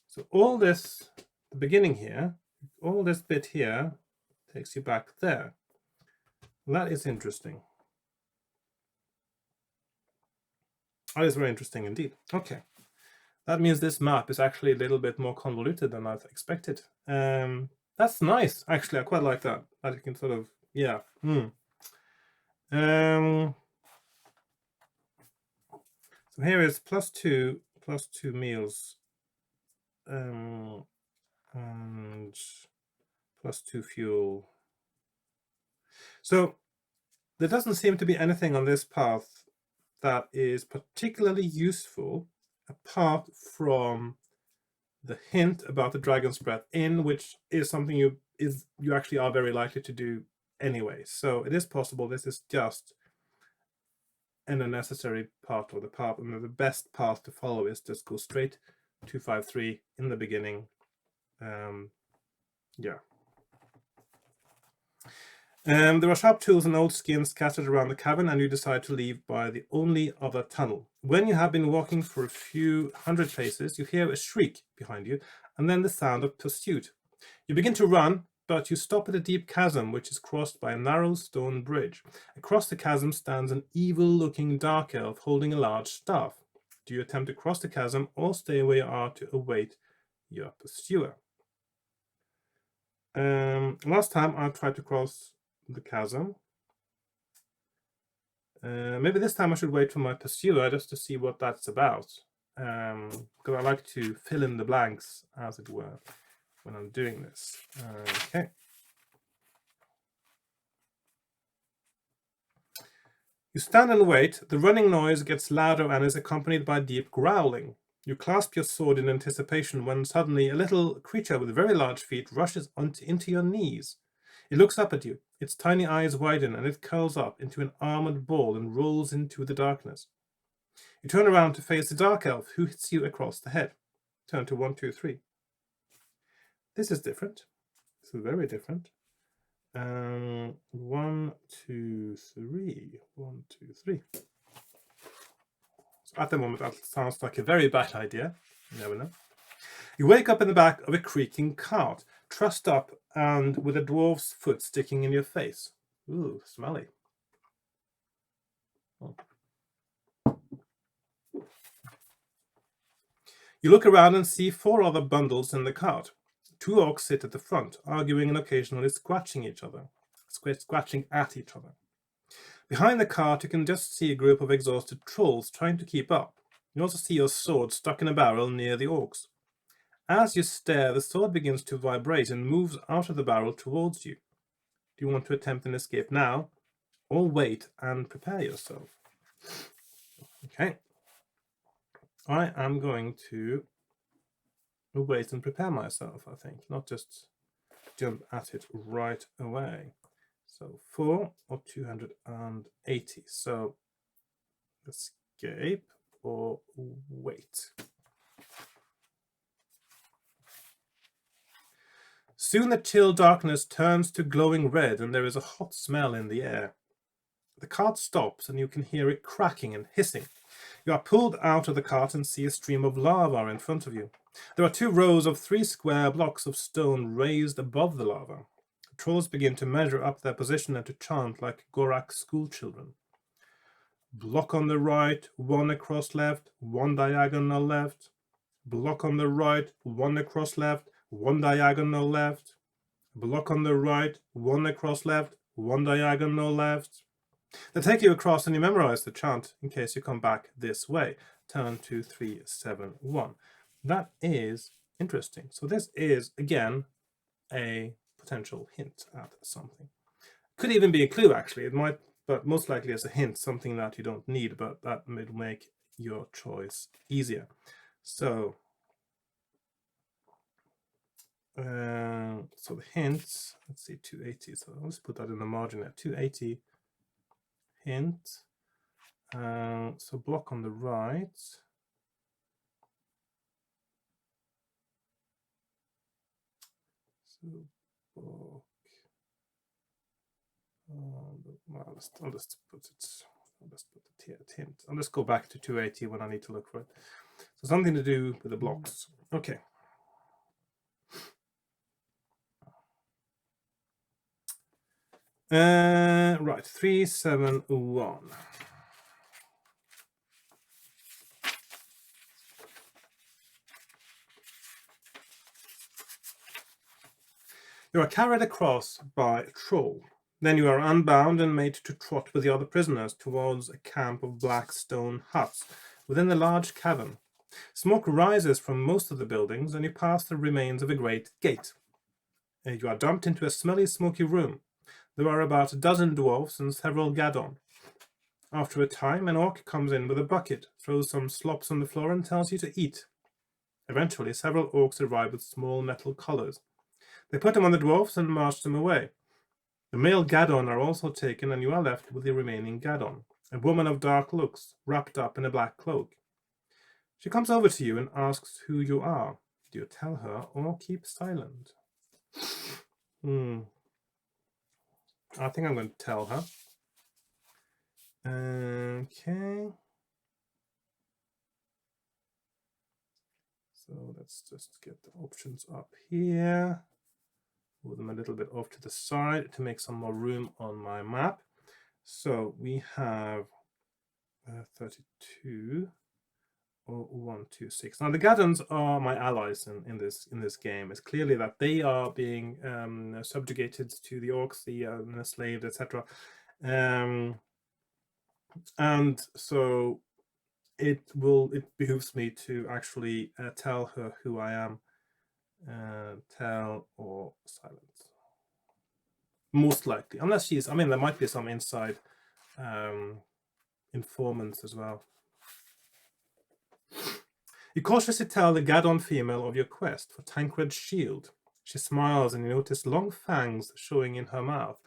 so all this, the beginning here, all this bit here takes you back there. That is interesting. That is very interesting indeed. Okay. That means this map is actually a little bit more convoluted than I've expected. That's nice, actually. I quite like that. That you can sort of, yeah. So here is +2 meals, and +2 fuel. So there doesn't seem to be anything on this path that is particularly useful apart from the hint about the Dragon's Breath Inn, which is something you actually are very likely to do anyway. So it is possible this is just an unnecessary part of the path, and the best path to follow is just go straight 253 in the beginning. Yeah. There are sharp tools and old skins scattered around the cavern, and you decide to leave by the only other tunnel. When you have been walking for a few hundred paces, you hear a shriek behind you, and then the sound of pursuit. You begin to run, but you stop at a deep chasm, which is crossed by a narrow stone bridge. Across the chasm stands an evil-looking dark elf holding a large staff. Do you attempt to cross the chasm, or stay where you are to await your pursuer? Last time I tried to cross the chasm. Maybe this time I should wait for my pursuer just to see what that's about, because I like to fill in the blanks, as it were, when I'm doing this. Okay. You stand and wait. The running noise gets louder and is accompanied by deep growling. You clasp your sword in anticipation when suddenly a little creature with very large feet rushes into your knees. It looks up at you. Its tiny eyes widen and it curls up into an armored ball and rolls into the darkness. You turn around to face the dark elf, who hits you across the head. Turn to 1, 2, 3. This is different. This is very different. 1, 2, 3. 1, 2, 3. So at the moment, that sounds like a very bad idea. You never know. You wake up in the back of a creaking cart, trussed up and with a dwarf's foot sticking in your face. Ooh, smelly. Oh. You look around and see 4 other bundles in the cart. 2 orcs sit at the front, arguing and occasionally scratching at each other. Behind the cart, you can just see a group of exhausted trolls trying to keep up. You also see your sword stuck in a barrel near the orcs. As you stare, the sword begins to vibrate and moves out of the barrel towards you. Do you want to attempt an escape now, or wait and prepare yourself? Okay. I am going to wait and prepare myself, I think, not just jump at it right away. So 4 or 280. So escape or wait. Soon the chill darkness turns to glowing red, and there is a hot smell in the air. The cart stops, and you can hear it cracking and hissing. You are pulled out of the cart and see a stream of lava in front of you. There are 2 rows of 3 square blocks of stone raised above the lava. The trolls begin to measure up their position and to chant like Gorak schoolchildren. Block on the right, 1 across left, 1 diagonal left. Block on the right, 1 across left, 1 diagonal left. Block on the right, 1 across left, 1 diagonal left. They take you across and you memorize the chant in case you come back this way. Turn 2, 3, 7, 1. That is interesting. So this is, again, a potential hint at something. Could even be a clue, actually. It might, but most likely as a hint, something that you don't need, but that will make your choice easier. So, so the hints, let's see, 280. So let's put that in the margin there. 280 hint. So block on the right. So block. I'll just put it here. Hint. I'll just go back to 280 when I need to look for it. So something to do with the blocks. Okay. Right, 371. You are carried across by a troll. Then you are unbound and made to trot with the other prisoners towards a camp of black stone huts within a large cavern. Smoke rises from most of the buildings, and you pass the remains of a great gate. You are dumped into a smelly, smoky room. There are about a dozen dwarfs and several Gadon. After a time, an orc comes in with a bucket, throws some slops on the floor, and tells you to eat. Eventually, several orcs arrive with small metal collars. They put them on the dwarfs and march them away. The male Gadon are also taken, and you are left with the remaining Gadon, a woman of dark looks, wrapped up in a black cloak. She comes over to you and asks who you are. Do you tell her or keep silent? I think I'm going to tell her. Okay. So let's just get the options up here. Move them a little bit off to the side to make some more room on my map. So we have 32 or 126. Now the Gadons are my allies in this game. It's clearly that they are being subjugated to the orcs, the enslaved, etc. And so it behooves me to actually tell her who I am. Tell or silence. Most likely, unless she's, I mean, there might be some inside informants as well. You cautiously tell the Gadon female of your quest for Tancred's shield. She smiles, and you notice long fangs showing in her mouth.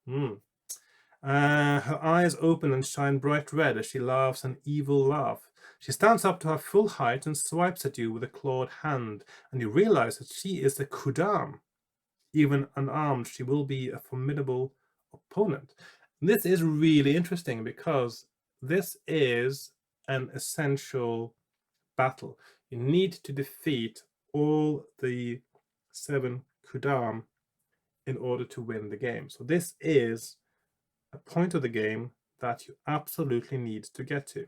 Her eyes open and shine bright red as she laughs an evil laugh. She stands up to her full height and swipes at you with a clawed hand, and you realize that she is the Kudam. Even unarmed, she will be a formidable opponent. This is really interesting because this is an essential battle. You need to defeat all the 7 Kudam in order to win the game. So this is a point of the game that you absolutely need to get to.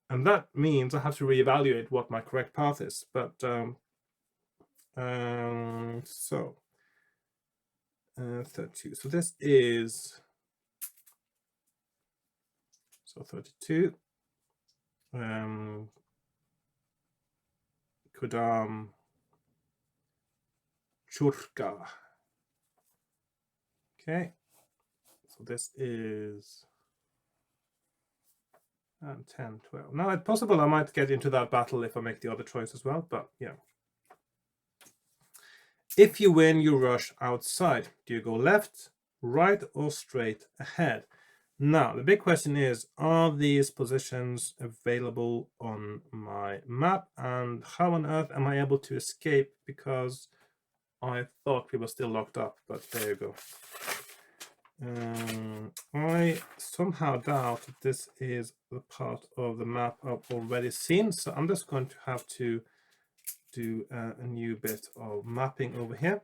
And that means I have to reevaluate what my correct path is. But so 32. So this is 32. Kudam Churka. Okay. So this is 10, 12. Now it's possible I might get into that battle if I make the other choice as well, but yeah. If you win, you rush outside. Do you go left, right, or straight ahead? Now, the big question is, are these positions available on my map? And how on earth am I able to escape? Because I thought we were still locked up, but there you go. I somehow doubt that this is the part of the map I've already seen, so I'm just going to have to do a new bit of mapping over here.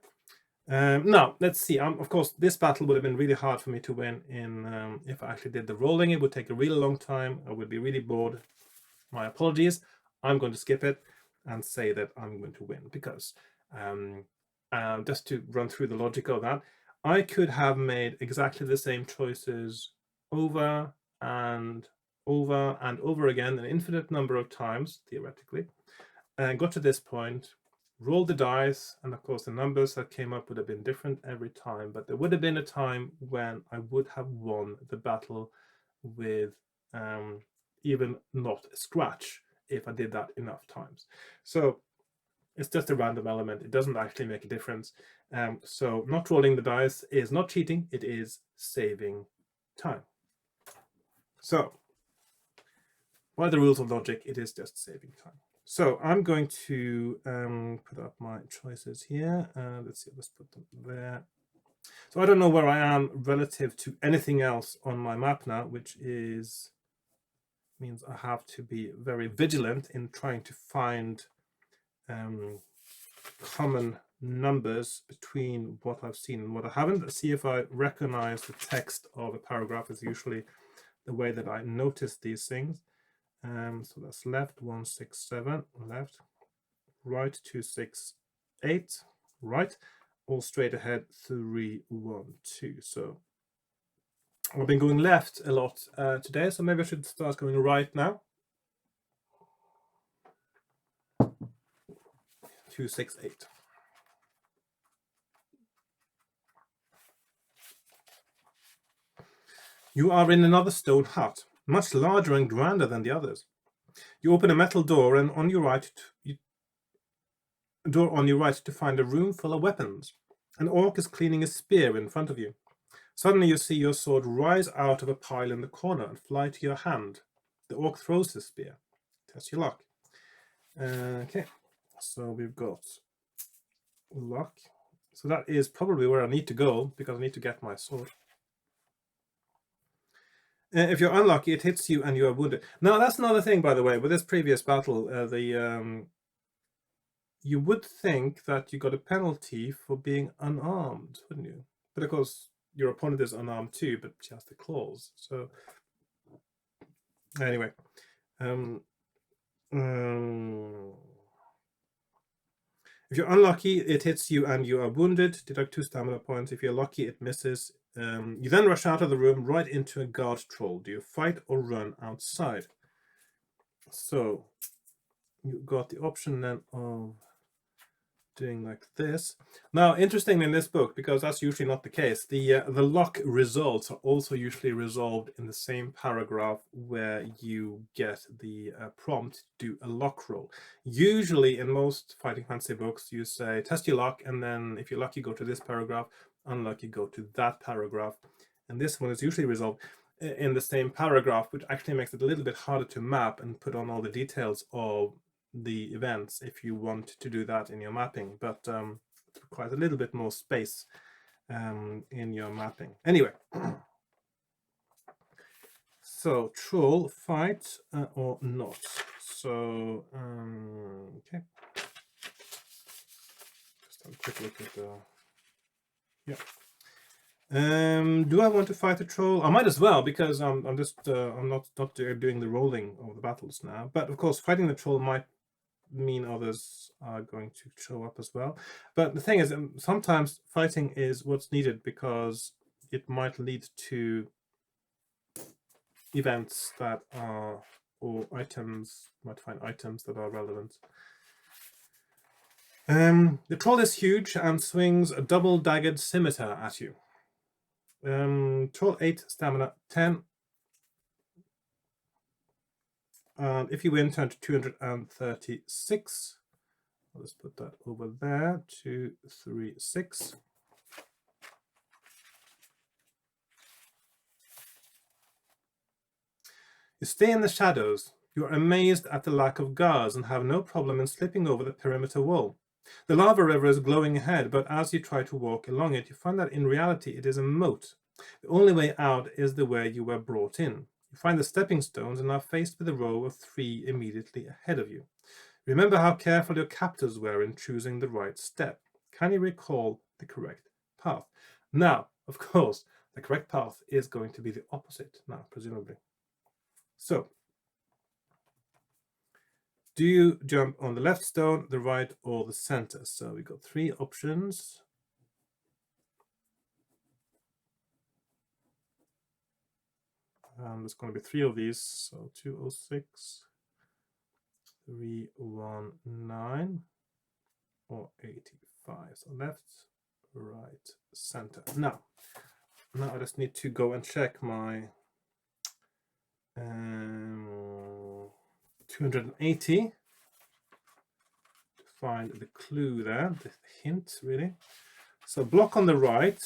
Now, let's see. Of course, this battle would have been really hard for me to win in if I actually did the rolling. It would take a really long time. I would be really bored. My apologies. I'm going to skip it and say that I'm going to win because just to run through the logic of that, I could have made exactly the same choices over and over and over again an infinite number of times, theoretically, and got to this point, rolled the dice, and of course the numbers that came up would have been different every time, but there would have been a time when I would have won the battle with even not a scratch if I did that enough times. So it's just a random element. It doesn't actually make a difference. So not rolling the dice is not cheating. It is saving time. So by the rules of logic, it is just saving time. So I'm going to put up my choices here. Let's see, let's put them there. So I don't know where I am relative to anything else on my map now, which means I have to be very vigilant in trying to find common numbers between what I've seen and what I haven't. Let's see if I recognize the text of a paragraph. Is usually the way that I notice these things. So that's left 167, left, right 268, right, all straight ahead 312. So I've been going left a lot today, so maybe I should start going right now. 268. You are in another stone hut, much larger and grander than the others. You open a metal door, and on your right, to find a room full of weapons. An orc is cleaning a spear in front of you. Suddenly you see your sword rise out of a pile in the corner and fly to your hand. The orc throws the spear. Test your luck. Okay, so we've got luck. So that is probably where I need to go because I need to get my sword. If you're unlucky, it hits you and you are wounded. Now, that's another thing, by the way. With this previous battle, you would think that you got a penalty for being unarmed, wouldn't you? But of course, your opponent is unarmed too, but she has the claws. So anyway, if you're unlucky, it hits you and you are wounded. Deduct 2 stamina points. If you're lucky, it misses. You then rush out of the room right into a guard troll. Do you fight or run outside? So you got the option then of doing like this. Now, interesting in this book, because that's usually not the case, the luck results are also usually resolved in the same paragraph where you get the prompt to do a luck roll. Usually in most fighting fantasy books, you say test your luck, and then if you're lucky, go to this paragraph, unlucky, go to that paragraph. And this one is usually resolved in the same paragraph, which actually makes it a little bit harder to map and put on all the details of the events if you want to do that in your mapping, but it requires a little bit more space in your mapping. Anyway, so troll, fight or not. So okay, just have a quick look at the do I want to fight a troll? I might as well, because I'm not doing the rolling of the battles now. But of course, fighting the troll might mean others are going to show up as well. But the thing is, sometimes fighting is what's needed because it might lead to events that are, or items, you might find items that are relevant. The troll is huge and swings a double-daggered scimitar at you. Troll 8, stamina 10. If you win, turn to 236. Let's put that over there, 236. You stay in the shadows. You are amazed at the lack of guards and have no problem in slipping over the perimeter wall. The lava river is glowing ahead, but as you try to walk along it, you find that in reality it is a moat. The only way out is the way you were brought in. You find the stepping stones and are faced with a row of 3 immediately ahead of you. Remember how careful your captors were in choosing the right step. Can you recall the correct path? Now, of course, the correct path is going to be the opposite now, presumably. So, do you jump on the left stone, the right, or the center? So we got 3 options. There's going to be 3 of these. So 206, 319, or 85. So left, right, center. Now I just need to go and check my 280 to find the clue there, the hint really. So block on the right.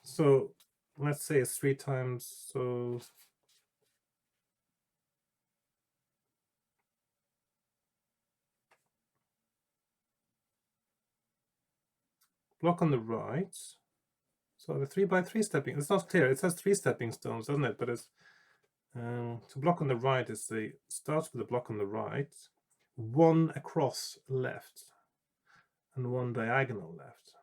So let's say it's 3 times. So block on the right. So the 3x3 stepping. It's not clear. It says 3 stepping stones, doesn't it? But it's to block on the right is the starts with the block on the right, 1 across left, and 1 diagonal left.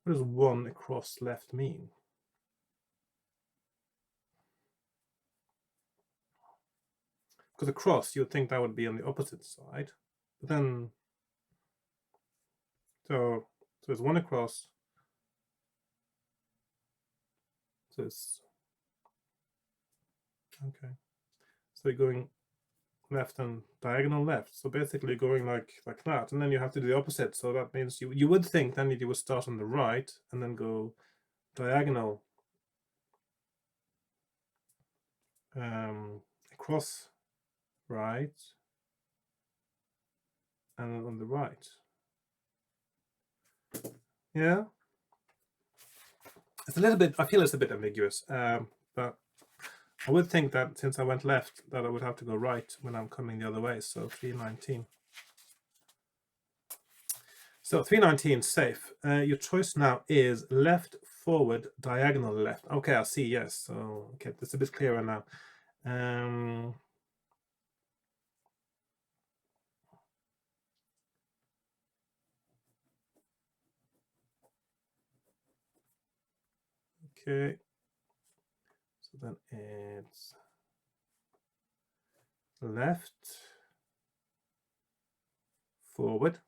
What does 1 across left mean? Because across, you'd think that would be on the opposite side, but then so it's 1 across. So it's okay. So you're going left and diagonal left. So basically going like that, and then you have to do the opposite. So that means you would think then you would start on the right and then go diagonal across right and then on the right. Yeah, it's a little bit, I feel it's a bit ambiguous, but I would think that since I went left that I would have to go right when I'm coming the other way. So 319. So 319 safe. Your choice now is left, forward, diagonal left. Okay, I see. Yes. So okay, it's a bit clearer now. Okay. So then it's left, forward,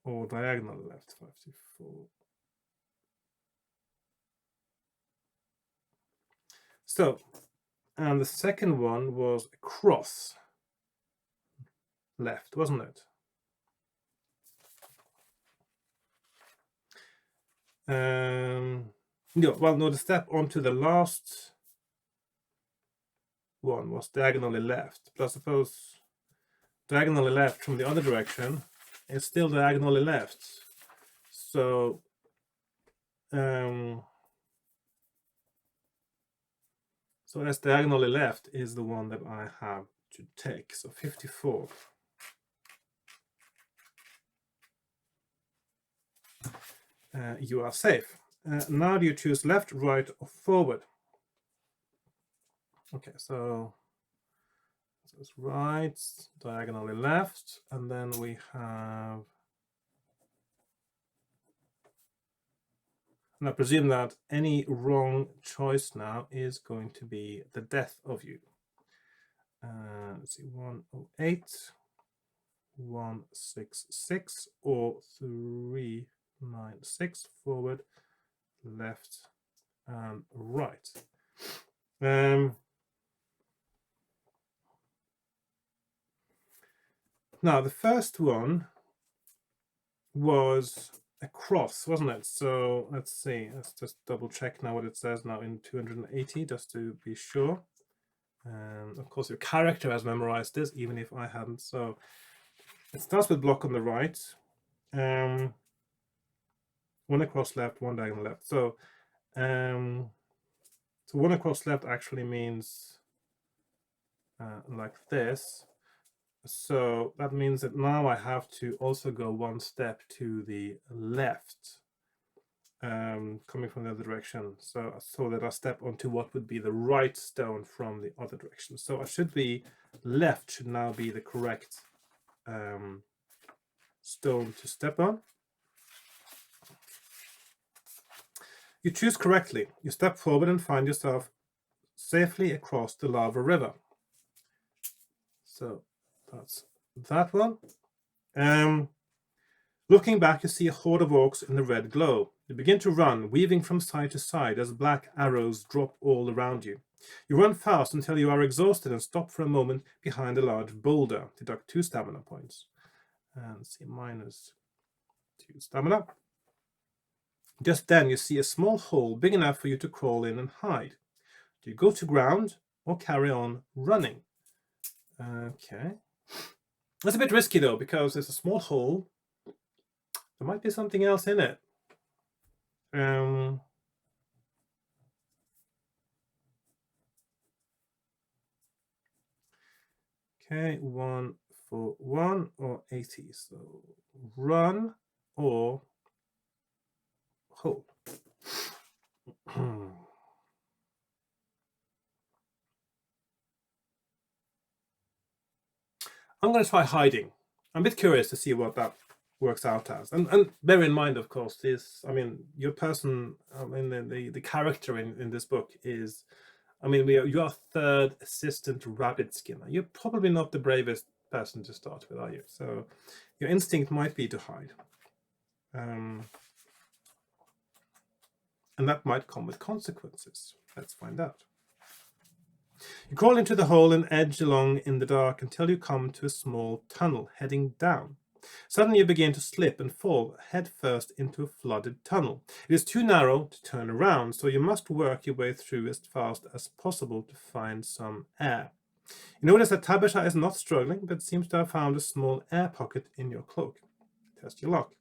or diagonal left, 54. So, and the second one was across left, wasn't it? No, well, no, the step onto the last one was diagonally left, but I suppose diagonally left from the other direction is still diagonally left. So so as diagonally left is the one that I have to take. So 54. You are safe. Now do you choose left, right, or forward? Okay, so it's right, diagonally left, and then we have, and I presume that any wrong choice now is going to be the death of you. Let's see, 108, 166, or 396, forward, left, and right. Now, the first one was across, wasn't it? So let's see, let's just double check now what it says now in 280, just to be sure. Of course, your character has memorized this, even if I hadn't. So it starts with block on the right. One across left, one diagonal left. So one across left actually means like this. So that means that now I have to also go one step to the left, coming from the other direction, so that I step onto what would be the right stone from the other direction. So I should be left should now be the correct stone to step on. You choose correctly. You step forward and find yourself safely across the lava river. So that's that one. Looking back, you see a horde of orcs in the red glow. You begin to run, weaving from side to side as black arrows drop all around you. You run fast until you are exhausted and stop for a moment behind a large boulder. Deduct 2 stamina points. And see, -2 stamina. Just then you see a small hole big enough for you to crawl in and hide. Do you go to ground or carry on running? Okay. That's a bit risky though, because there's a small hole. There might be something else in it. Okay, 1 for 1 or 80. So run or hold. I'm going to try hiding. I'm a bit curious to see what that works out as. And bear in mind, of course, your person, the character in this book is, you are third assistant rabbit skinner. You're probably not the bravest person to start with, are you? So your instinct might be to hide. And that might come with consequences. Let's find out. You crawl into the hole and edge along in the dark until you come to a small tunnel heading down. Suddenly you begin to slip and fall head first into a flooded tunnel. It is too narrow to turn around, so you must work your way through as fast as possible to find some air. You notice that Tabitha is not struggling, but seems to have found a small air pocket in your cloak. Test your luck.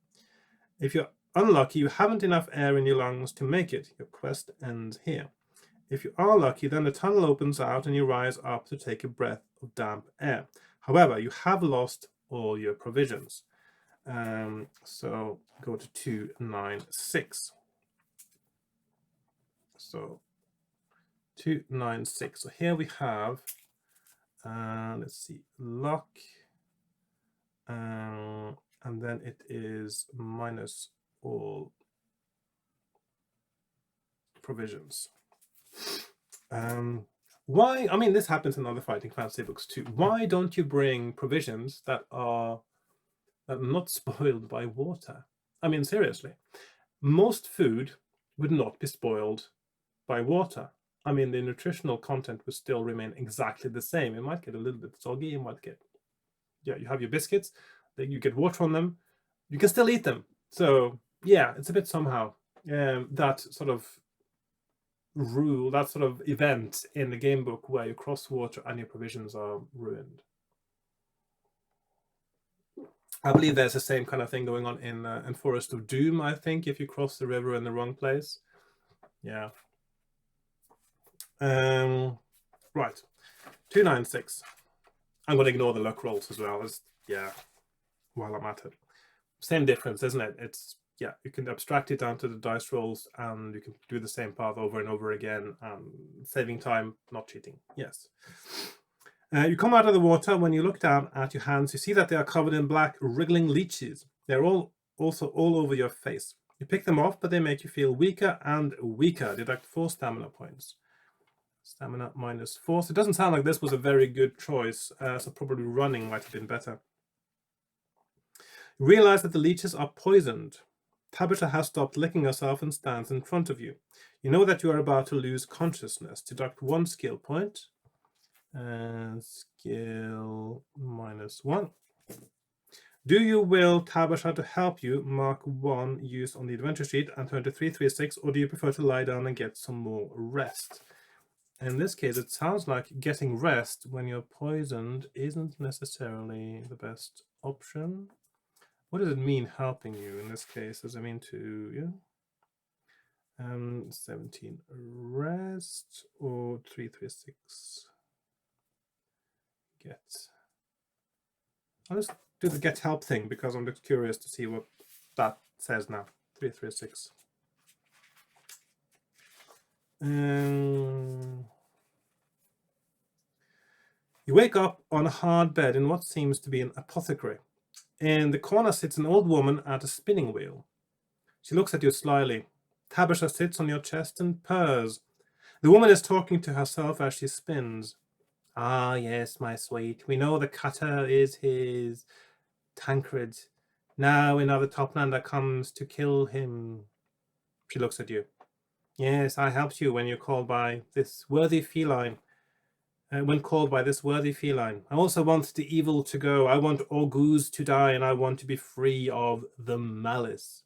If you're unlucky, you haven't enough air in your lungs to make it. Your quest ends here. If you are lucky, then the tunnel opens out and you rise up to take a breath of damp air. However, you have lost all your provisions. So go to 296. So 296. So here we have, let's see, luck, and then it is minus all provisions. Why? This happens in other fighting fantasy books too. Why don't you bring provisions that are not spoiled by water? Seriously, most food would not be spoiled by water. The nutritional content would still remain exactly the same. It might get a little bit soggy. You might get, you have your biscuits, you get water on them, you can still eat them. So yeah, it's a bit somehow that sort of rule, that sort of event in the game book where you cross water and your provisions are ruined. I believe there's the same kind of thing going on in Forest of Doom, I think, if you cross the river in the wrong place. Yeah. Right. 296. I'm going to ignore the luck rolls as well, while I'm at it. Same difference, isn't it? It's, you can abstract it down to the dice rolls and you can do the same path over and over again, saving time, not cheating. Yes. You come out of the water. When you look down at your hands, you see that they are covered in black, wriggling leeches. They're also all over your face. You pick them off, but they make you feel weaker and weaker. Deduct 4 stamina points. Stamina -4. So it doesn't sound like this was a very good choice, so probably running might have been better. You realize that the leeches are poisoned. Tabitha has stopped licking herself and stands in front of you. You know that you are about to lose consciousness. Deduct 1 skill point. Skill -1. Do you will Tabitha to help you? Mark 1 used on the adventure sheet and turn to 336, or do you prefer to lie down and get some more rest? In this case, it sounds like getting rest when you're poisoned isn't necessarily the best option. What does it mean helping you in this case? Does it mean to, yeah? 17 rest or 336 get? I'll just do the get help thing because I'm just curious to see what that says now. 336. You wake up on a hard bed in what seems to be an apothecary. In the corner sits an old woman at a spinning wheel. She looks at you slyly. Tabitha sits on your chest and purrs. The woman is talking to herself as she spins. Ah, yes, my sweet, we know the cutter is his Tancred. Now another Toplander comes to kill him. She looks at you. Yes, I helped you when you called by this worthy feline. I also want the evil to go. I want Orguz to die, and I want to be free of the malice.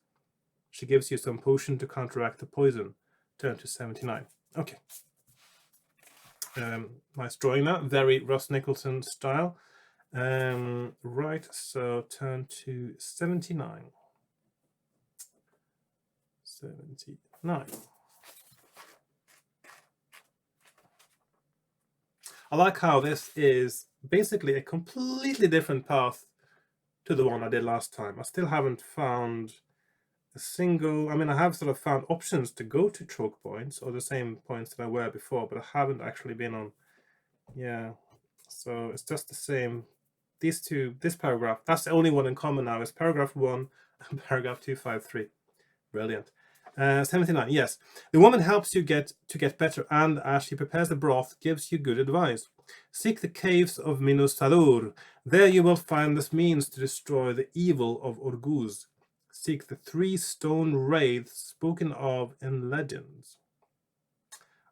She gives you some potion to counteract the poison. Turn to 79. Okay. Nice drawing that. Very Ross Nicholson style. Right, so turn to 79. 79. I like how this is basically a completely different path to the one I did last time. I still haven't found a single, I mean, I have sort of found options to go to choke points or the same points that I were before, but I haven't actually been on, yeah. So it's just the same. These two, this paragraph, that's the only one in common now, is paragraph 1 and paragraph 253. Brilliant. 79, yes. The woman helps you get better, and as she prepares the broth, gives you good advice. Seek the caves of Minosadur. There you will find this means to destroy the evil of Orguz. Seek the 3 stone wraiths spoken of in legends.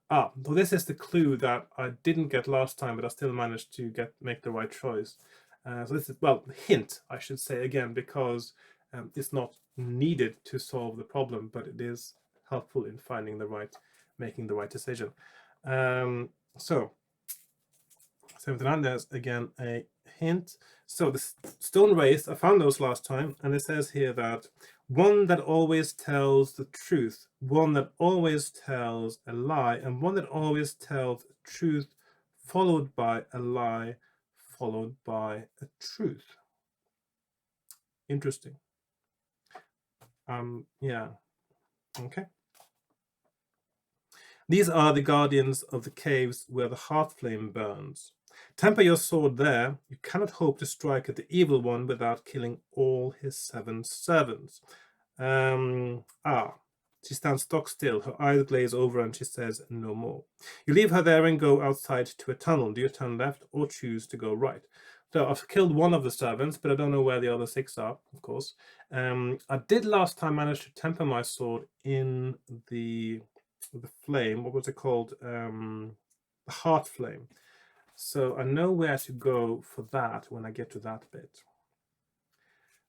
Well, this is the clue that I didn't get last time, but I still managed to make the right choice. So this is, well, hint, I should say again, because it's not needed to solve the problem, but it is helpful in making the right decision. So 79, there's again a hint. So the stone wraiths, I found those last time, and it says here that one that always tells the truth, one that always tells a lie, and one that always tells truth followed by a lie followed by a truth. Interesting. Yeah. Okay. These are the guardians of the caves where the heart flame burns. Temper your sword there. You cannot hope to strike at the evil one without killing all his 7 servants. She stands stock still. Her eyes glaze over and she says no more. You leave her there and go outside to a tunnel. Do you turn left or choose to go right? So I've killed one of the servants, but I don't know where the other 6 are, of course. I did last time manage to temper my sword in the flame. What was it called? The heart flame. So I know where to go for that when I get to that bit.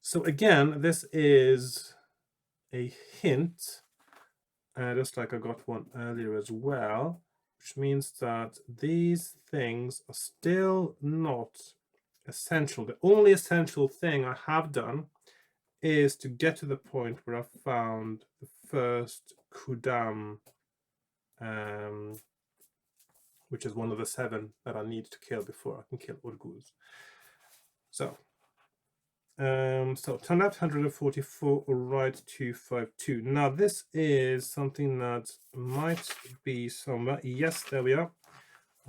So again, this is a hint, just like I got one earlier as well, which means that these things are still not essential. The only essential thing I have done is to get to the point where I've found the first Kudam, which is one of the 7 that I need to kill before I can kill Orguz. So turn left 144 or right 252. Now this is something that might be somewhere. Yes, there we are.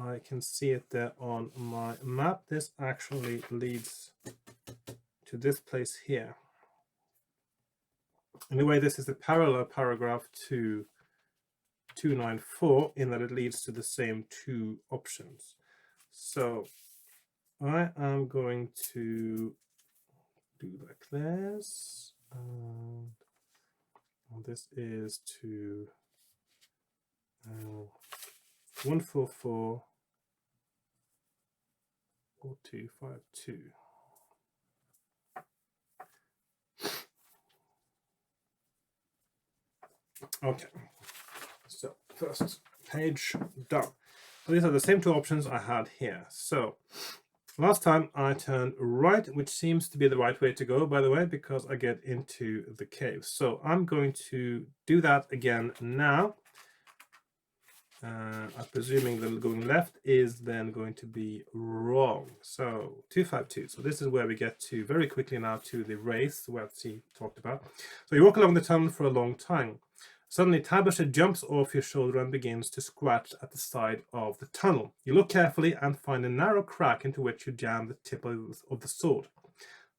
I can see it there on my map. This actually leads to this place here. Anyway, this is the parallel paragraph to 294 in that it leads to the same 2 options. So I am going to do like this. This is to 144 or 252. Okay, so first page done. So these are the same 2 options I had here. So Last time I turned right, which seems to be the right way to go, by the way, because I get into the cave. So I'm going to do that again now. I'm presuming that going left is then going to be wrong. So 252. So this is where we get to very quickly now to the race where he talked about. So you walk along the tunnel for a long time. Suddenly Tabasha jumps off your shoulder and begins to scratch at the side of the tunnel. You look carefully and find a narrow crack into which you jam the tip of the sword.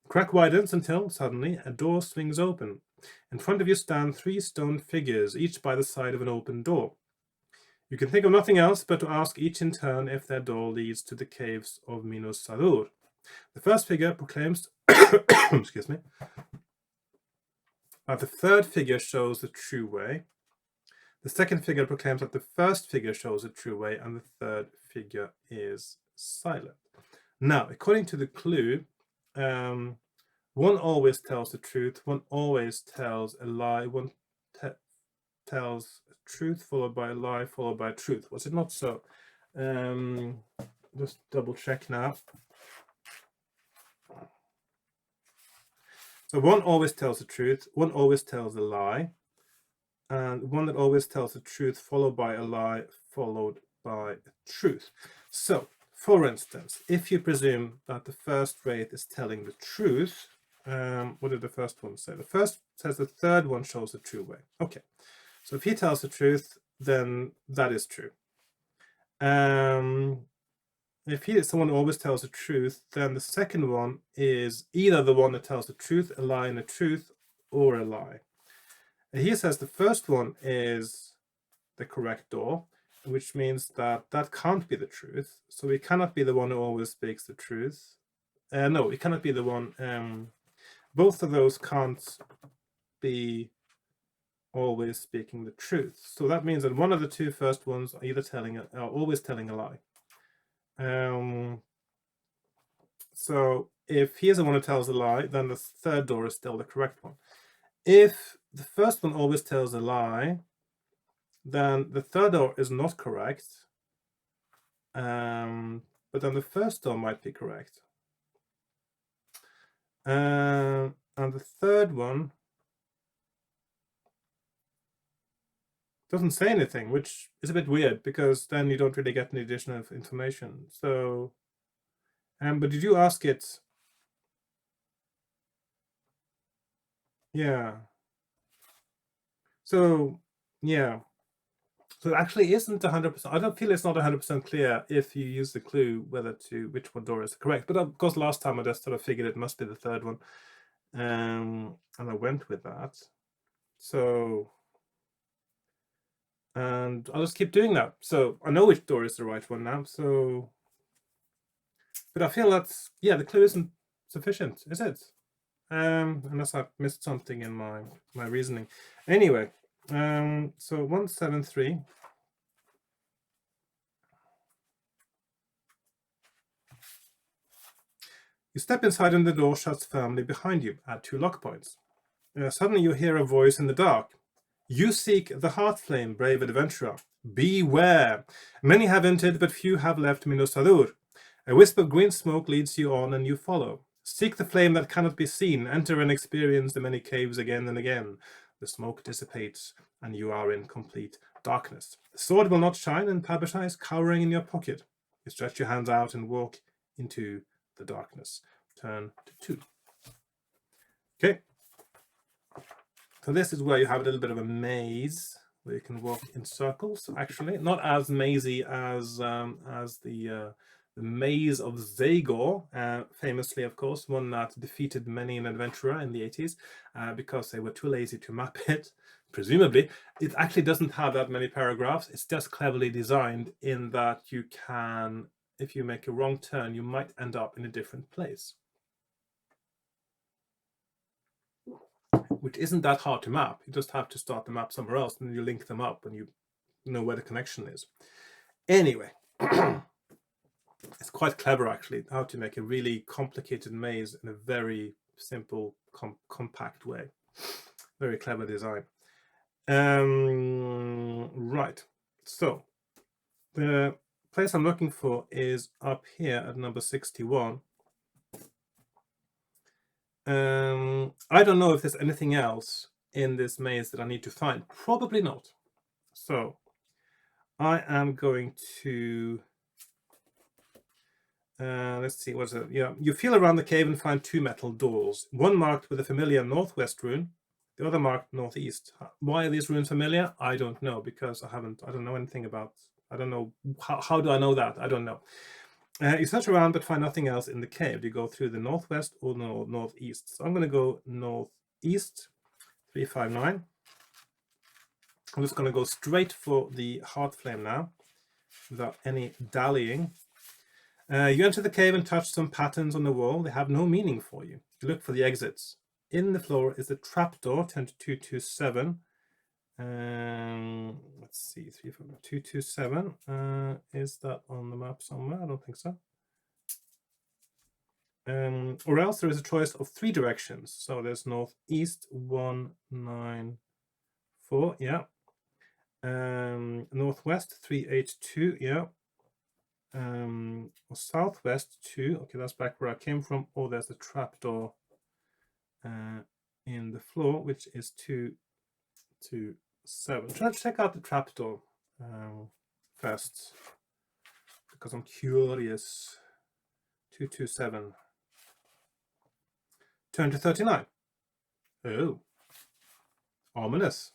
The crack widens until suddenly a door swings open. In front of you stand 3 stone figures, each by the side of an open door. You can think of nothing else but to ask each in turn if their door leads to the caves of Minos Sadur. The first figure proclaims excuse me, that the third figure shows the true way. The second figure proclaims that the first figure shows the true way, and the third figure is silent. Now, according to the clue, one always tells the truth, one always tells a lie, one tells truth followed by a lie followed by truth. Was it not so? Just double check now. So one always tells the truth, one always tells a lie, and one that always tells the truth followed by a lie followed by a truth. So, for instance, if you presume that the first wraith is telling the truth, what did the first one say? The first says the third one shows the true way. Okay, so if he tells the truth, then that is true. If someone always tells the truth, then the second one is either the one that tells the truth, a lie and a truth, or a lie. And he says the first one is the correct door, which means that that can't be the truth. So he cannot be the one who always speaks the truth. No, it cannot be the one. Both of those can't be always speaking the truth. So that means that one of the two first ones are either always telling a lie. So if he is the one who tells a lie, then the third door is still the correct one. If the first one always tells a lie, then the third door is not correct, but then the first door might be correct. And the third one doesn't say anything, which is a bit weird because then you don't really get any additional information. So, but did you ask it? Yeah. So, yeah. So it actually isn't 100%. I don't feel it's not 100% clear if you use the clue which one door is correct. But of course, last time I just sort of figured it must be the third one, and I went with that. So, and I'll just keep doing that. So I know which door is the right one now. So, but I feel that's the clue isn't sufficient, is it? Unless I've missed something in my reasoning. Anyway, so 173. You step inside and the door shuts firmly behind you at 2 lock points. Suddenly you hear a voice in the dark. You seek the heart flame, brave adventurer. Beware! Many have entered, but few have left Minos Sadur. A wisp of green smoke leads you on, and you follow. Seek the flame that cannot be seen. Enter and experience the many caves again and again. The smoke dissipates, and you are in complete darkness. The sword will not shine, and Pabasha is cowering in your pocket. You stretch your hands out and walk into the darkness. Turn to 2. Okay. So this is where you have a little bit of a maze where you can walk in circles. Actually, not as mazy as the maze of Zagor, famously, of course, one that defeated many an adventurer in the 80s because they were too lazy to map it. Presumably, it actually doesn't have that many paragraphs. It's just cleverly designed in that you can, if you make a wrong turn, you might end up in a different place, which isn't that hard to map. You just have to start the map somewhere else, and then you link them up and you know where the connection is. Anyway, it's quite clever, actually, how to make a really complicated maze in a very simple, compact way. Very clever design. Right. So, the place I'm looking for is up here at number 61. I don't know if there's anything else in this maze that I need to find. Probably not. So I am going to let's see, what's it? Yeah, you feel around the cave and find 2 metal doors. One marked with a familiar northwest rune, the other marked northeast. Why are these runes familiar? I don't know, because I don't know anything about. I don't know how do I know that? I don't know. You search around but find nothing else in the cave. Do you go through the northwest or northeast? So I'm going to go northeast, 359. I'm just going to go straight for the heart flame now, without any dallying. You enter the cave and touch some patterns on the wall. They have no meaning for you. You look for the exits. In the floor is a trapdoor, 10-227. Let's see, 227. Is that on the map somewhere? I don't think so. Or else there is a choice of 3 directions. So there's northeast, 194, yeah. Northwest, 382, yeah. Southwest 2, okay, that's back where I came from. Or there's a trapdoor in the floor, which is 227. Try to check out the trapdoor first, because I'm curious. 227. Turn to 39. Oh, ominous.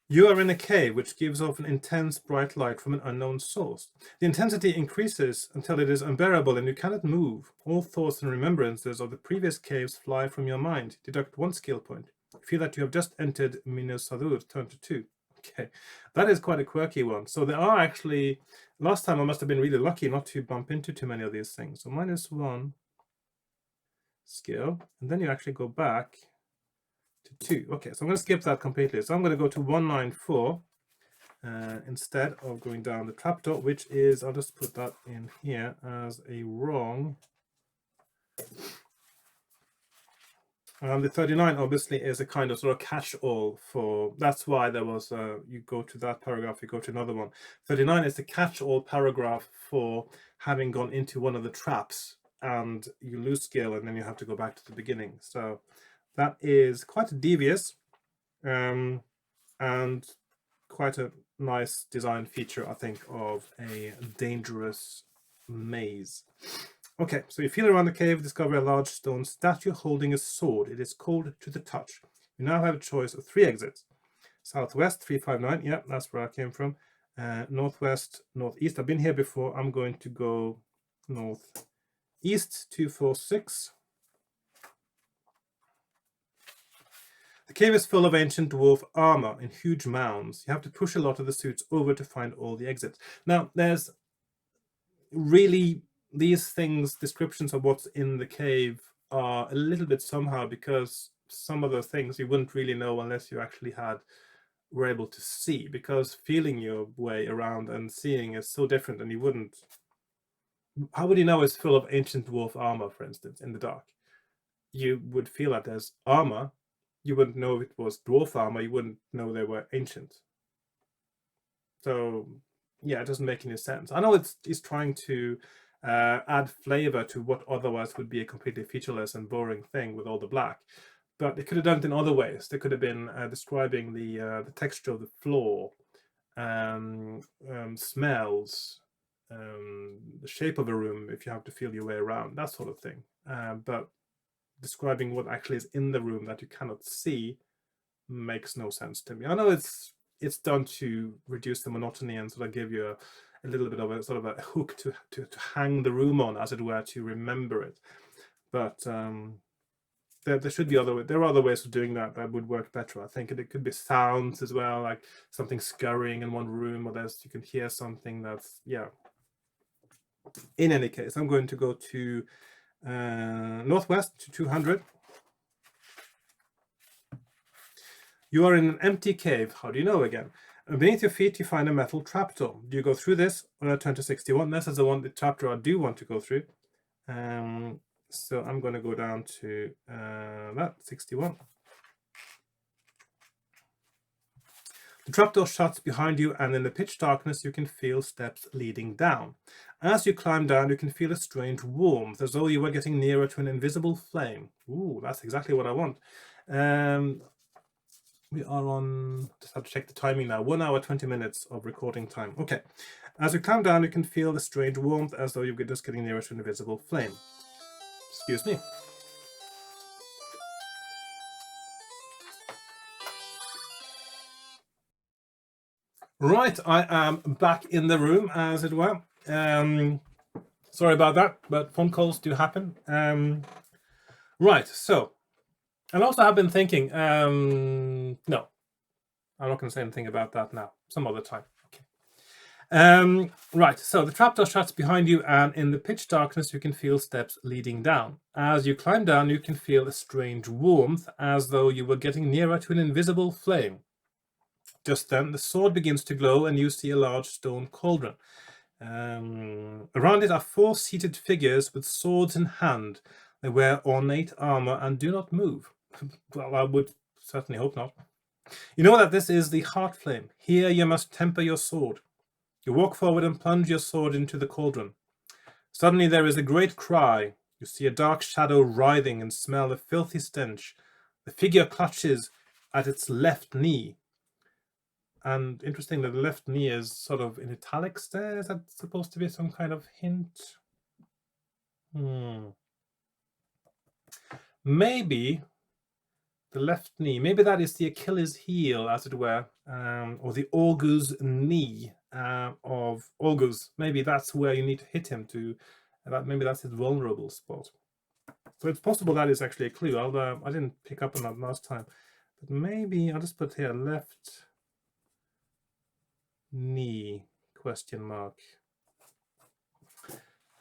You are in a cave which gives off an intense bright light from an unknown source. The intensity increases until it is unbearable and you cannot move. All thoughts and remembrances of the previous caves fly from your mind. Deduct 1 skill point. Feel that you have just entered Minosadur, turn to 2. Okay, that is quite a quirky one. So there are actually, last time I must have been really lucky not to bump into too many of these things. So -1 skill, and then you actually go back to 2. Okay, so I'm going to skip that completely. So I'm going to go to 194 instead of going down the trapdoor, which is, I'll just put that in here as a wrong. The 39 obviously is a kind of sort of catch-all for, that's why there was, you go to that paragraph, you go to another one. 39 is the catch-all paragraph for having gone into one of the traps and you lose skill and then you have to go back to the beginning. So that is quite devious and quite a nice design feature, I think, of a dangerous maze. Okay, so you feel around the cave, discover a large stone statue holding a sword. It is cold to the touch. You now have a choice of 3 exits. Southwest, 359, yeah, that's where I came from. Northwest, northeast, I've been here before. I'm going to go northeast, 246. The cave is full of ancient dwarf armor in huge mounds. You have to push a lot of the suits over to find all the exits. Now, there's really these things, descriptions of what's in the cave are a little bit somehow, because some of the things you wouldn't really know unless you actually were able to see, because feeling your way around and seeing is so different, and you wouldn't. How would you know it's full of ancient dwarf armor, for instance, in the dark? You would feel that there's armor. You wouldn't know if it was dwarf armor. You wouldn't know they were ancient. So yeah, it doesn't make any sense. I know it's trying to add flavor to what otherwise would be a completely featureless and boring thing with all the black, but they could have done it in other ways. They could have been describing the texture of the floor, smells, the shape of a room if you have to feel your way around, that sort of thing. But describing what actually is in the room that you cannot see makes no sense to me. I know it's done to reduce the monotony and sort of give you a little bit of a sort of a hook to hang the room on, as it were, to remember it. But there should be there are other ways of doing that would work better. I think it could be sounds as well, like something scurrying in one room, or you can hear something that's, yeah. In any case, I'm going to go to northwest to 200. You are in an empty cave. How do you know again? Beneath your feet, you find a metal trapdoor. Do you go through this? Turn to 61. This is the trapdoor I do want to go through. So I'm going to go down to that 61. The trapdoor shuts behind you, and in the pitch darkness you can feel steps leading down. As you climb down, you can feel a strange warmth, as though you were getting nearer to an invisible flame. Ooh, that's exactly what I want. We are on, just have to check the timing now, 1 hour, 20 minutes of recording time. Okay. As you climb down, you can feel the strange warmth, as though you're just getting nearer to an invisible flame. Excuse me. Right, I am back in the room, as it were. Sorry about that, but phone calls do happen. Right, so, and also I've been thinking, no, I'm not going to say anything about that now, some other time. Okay. Right, so the trapdoor shuts behind you, and in the pitch darkness you can feel steps leading down. As you climb down, you can feel a strange warmth, as though you were getting nearer to an invisible flame. Just then, the sword begins to glow, and you see a large stone cauldron. Around it are 4 seated figures with swords in hand. They wear ornate armor and do not move. Well, I would certainly hope not. You know that this is the heart flame. Here you must temper your sword. You walk forward and plunge your sword into the cauldron. Suddenly there is a great cry. You see a dark shadow writhing and smell a filthy stench. The figure clutches at its left knee. And interesting that the left knee is sort of in italics there. Is that supposed to be some kind of hint? Maybe the left knee, maybe that is the Achilles heel, as it were, or the Augur's knee of Augur's. Maybe that's where you need to hit him to, maybe that's his vulnerable spot. So it's possible that is actually a clue, although I didn't pick up on that last time. But maybe, I'll just put here, left knee, question mark.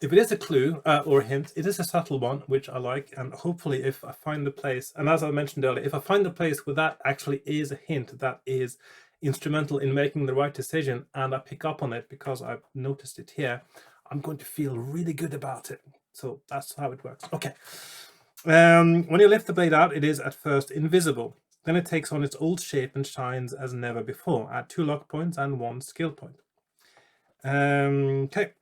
If it is a clue or a hint, it is a subtle one, which I like, and hopefully if I find the place, and as I mentioned earlier, if I find the place where that actually is a hint that is instrumental in making the right decision, and I pick up on it because I've noticed it here, I'm going to feel really good about it. So that's how it works. Okay. When you lift the blade out, it is at first invisible. Then it takes on its old shape and shines as never before. Add 2 luck points and 1 skill point. Okay.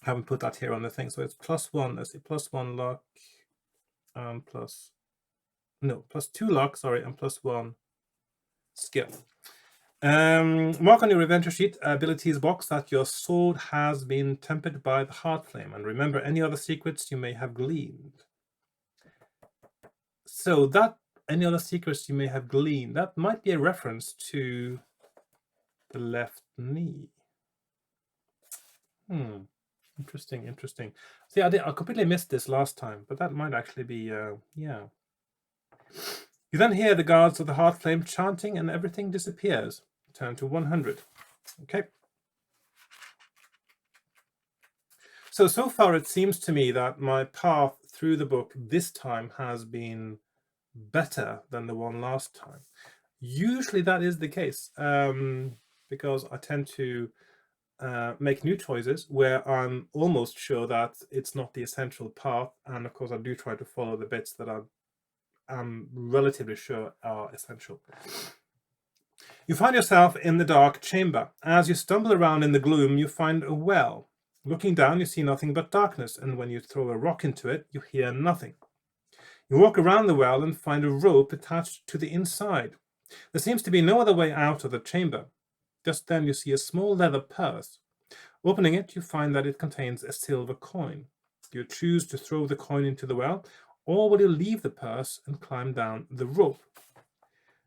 Haven't put that here on the thing, so it's +1. Let's see, +1 luck, plus 2 luck, sorry, and +1 skill. Mark on your adventure sheet abilities box that your sword has been tempered by the heart flame, and remember any other secrets you may have gleaned. So that any other secrets you may have gleaned, that might be a reference to the left knee. Interesting. See, I completely missed this last time, but that might actually be, yeah. You then hear the guards of the heart flame chanting, and everything disappears. Turn to 100. Okay. So far it seems to me that my path through the book this time has been better than the one last time. Usually that is the case, because I tend to make new choices where I'm almost sure that it's not the essential path, and of course I do try to follow the bits that I'm relatively sure are essential. You find yourself in the dark chamber. As you stumble around in the gloom, you find a well. Looking down, you see nothing but darkness, and when you throw a rock into it, you hear nothing. You walk around the well and find a rope attached to the inside. There seems to be no other way out of the chamber. Just then you see a small leather purse. Opening it, you find that it contains a silver coin. You choose to throw the coin into the well, or will you leave the purse and climb down the rope?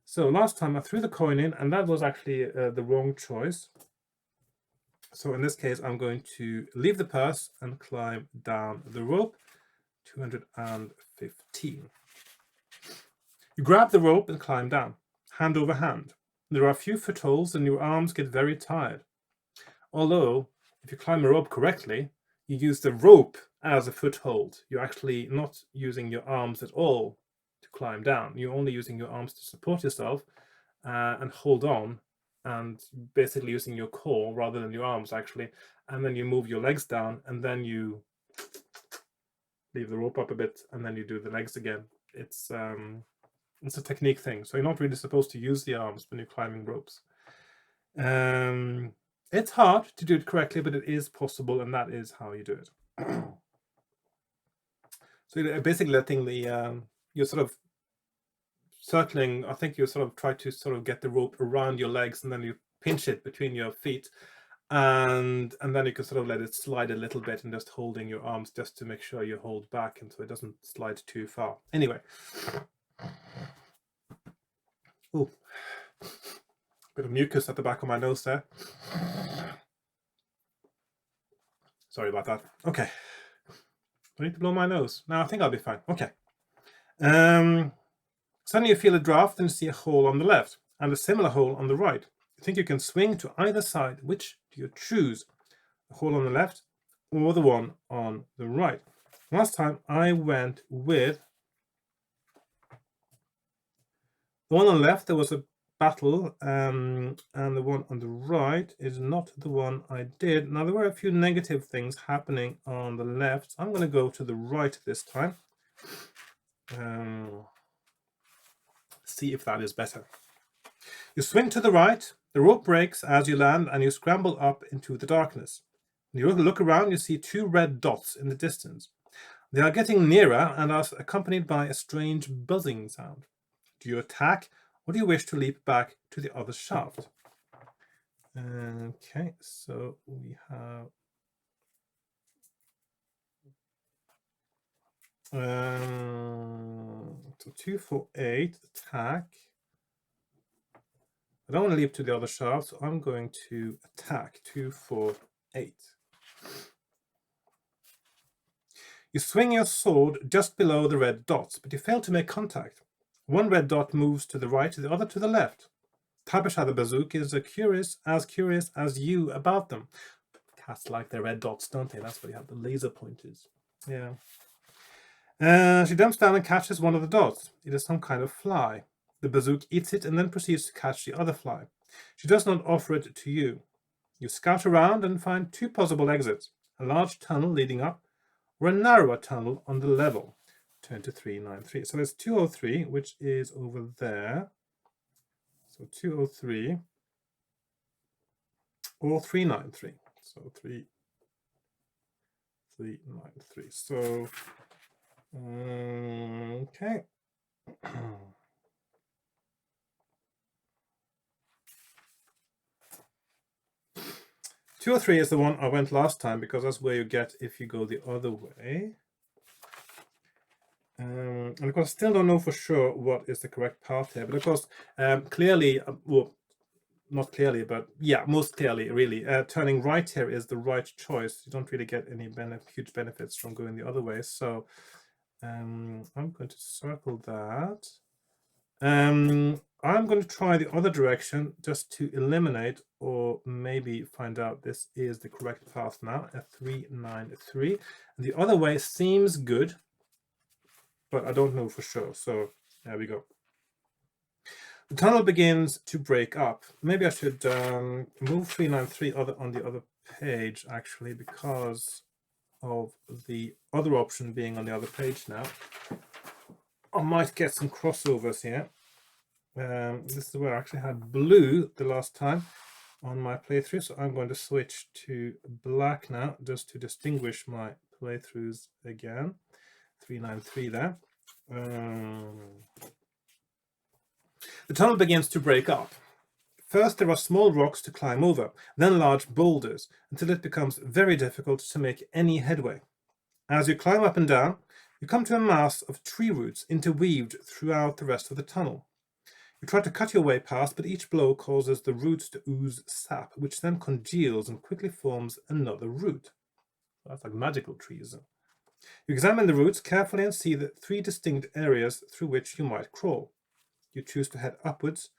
So last time I threw the coin in, and that was actually the wrong choice. So in this case, I'm going to leave the purse and climb down the rope. 215. You grab the rope and climb down, hand over hand. There are a few footholds and your arms get very tired. Although, if you climb a rope correctly, you use the rope as a foothold. You're actually not using your arms at all to climb down. You're only using your arms to support yourself and hold on, and basically using your core rather than your arms, actually. And then you move your legs down, and then you leave the rope up a bit, and then you do the legs again. It's a technique thing, so you're not really supposed to use the arms when you're climbing ropes. It's hard to do it correctly, but it is possible, and that is how you do it. So you're basically letting the you're sort of circling. I think you sort of try to sort of get the rope around your legs, and then you pinch it between your feet, and then you can sort of let it slide a little bit, and just holding your arms just to make sure you hold back, and so it doesn't slide too far. Anyway, oh, bit of mucus at the back of my nose there. Sorry about that. Okay. I need to blow my nose. No, I think I'll be fine. Okay. Suddenly you feel a draft and see a hole on the left and a similar hole on the right. You think you can swing to either side. Which do you choose? The hole on the left or the one on the right? Last time I went with the one on the left. There was a battle, and the one on the right is not the one I did. Now, there were a few negative things happening on the left. I'm going to go to the right this time. See if that is better. You swing to the right, the rope breaks as you land, and you scramble up into the darkness. When you look around, you see two red dots in the distance. They are getting nearer and are accompanied by a strange buzzing sound. Do you attack, or do you wish to leap back to the other shaft? Okay, so we have so 2, 4, 8 attack. I don't want to leap to the other shaft, so I'm going to attack 2, 4, 8. You swing your sword just below the red dots, but you fail to make contact. One red dot moves to the right, the other to the left. Tabasha the bazooka is as curious as you about them. Cats like their red dots, don't they? That's why you have the laser pointers. Yeah. She jumps down and catches one of the dots. It is some kind of fly. The bazooka eats it and then proceeds to catch the other fly. She does not offer it to you. You scout around and find two possible exits, a large tunnel leading up, or a narrower tunnel on the level. Turn to 393. So there's 203, which is over there. So 203 or 393. So 393. So okay. 203 is the one I went last time, because that's where you get if you go the other way. And of course, I still don't know for sure what is the correct path here, but of course, clearly, well, not clearly, but yeah, most clearly, really, turning right here is the right choice. You don't really get any huge benefits from going the other way. So I'm going to circle that. I'm going to try the other direction just to eliminate, or maybe find out this is the correct path now, at 393. And the other way seems good, but I don't know for sure. So there we go. The tunnel begins to break up. Maybe I should move 393 on the other page, actually, because of the other option being on the other page now. I might get some crossovers here. This is where I actually had blue the last time on my playthrough, so I'm going to switch to black now, just to distinguish my playthroughs again. 393 there. The tunnel begins to break up. First there are small rocks to climb over, then large boulders, until it becomes very difficult to make any headway. As you climb up and down, you come to a mass of tree roots interweaved throughout the rest of the tunnel. You try to cut your way past, but each blow causes the roots to ooze sap, which then congeals and quickly forms another root. That's like magical trees. You examine the roots carefully and see the 3 distinct areas through which you might crawl. You choose to head upwards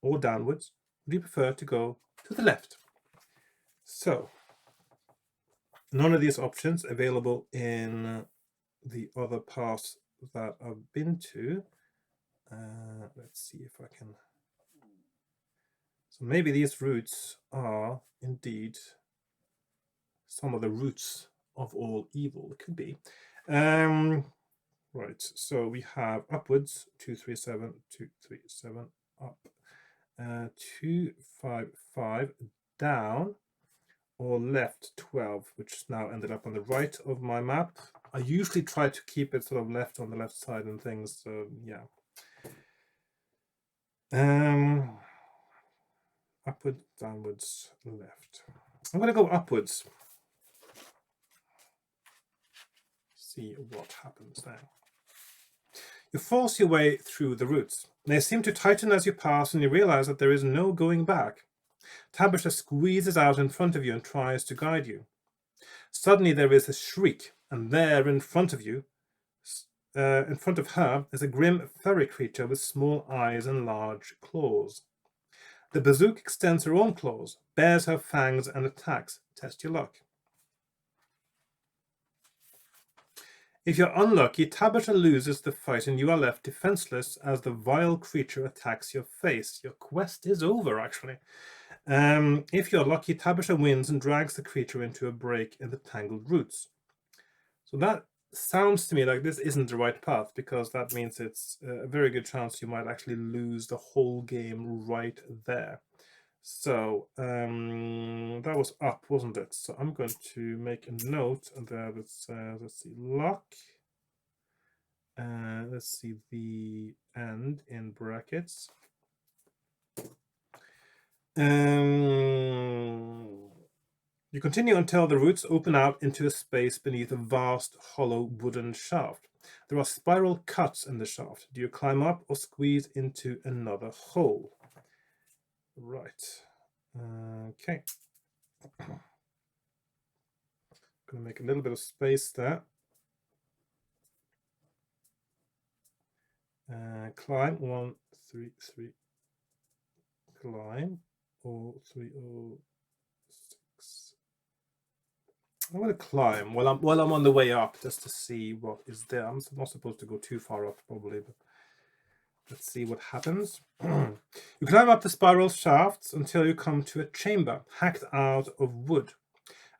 or downwards. Would you prefer to go to the left? So, none of these options available in the other paths that I've been to. Let's see if I can. So maybe these roots are indeed some of the roots of all evil. It could be. Right, so we have upwards 237, 237, up 255, down, or left 12, which now ended up on the right of my map. I usually try to keep it sort of left on the left side and things, so yeah. Upwards, downwards, left. I'm going to go upwards. See what happens now. You force your way through the roots. They seem to tighten as you pass, and you realize that there is no going back. Tabitha squeezes out in front of you and tries to guide you. Suddenly there is a shriek, and there in front of you, in front of her, is a grim furry creature with small eyes and large claws. The bazooka extends her own claws, bares her fangs, and attacks. Test your luck. If you're unlucky, Tabitha loses the fight and you are left defenseless as the vile creature attacks your face. Your quest is over, actually. If you're lucky, Tabitha wins and drags the creature into a break in the tangled roots. So that sounds to me like this isn't the right path, because that means it's a very good chance you might actually lose the whole game right there. So that was up, wasn't it? So I'm going to make a note there that says, let's see, luck. Let's see the end in brackets. You continue until the roots open out into a space beneath a vast, hollow wooden shaft. There are spiral cuts in the shaft. Do you climb up or squeeze into another hole? Right. Okay. Going to make a little bit of space there. Climb 1, 3, 3. Climb 0, 3, 0, 6. I'm going to climb while I'm on the way up, just to see what is there. I'm not supposed to go too far up, probably, but let's see what happens. You climb up the spiral shafts until you come to a chamber hacked out of wood.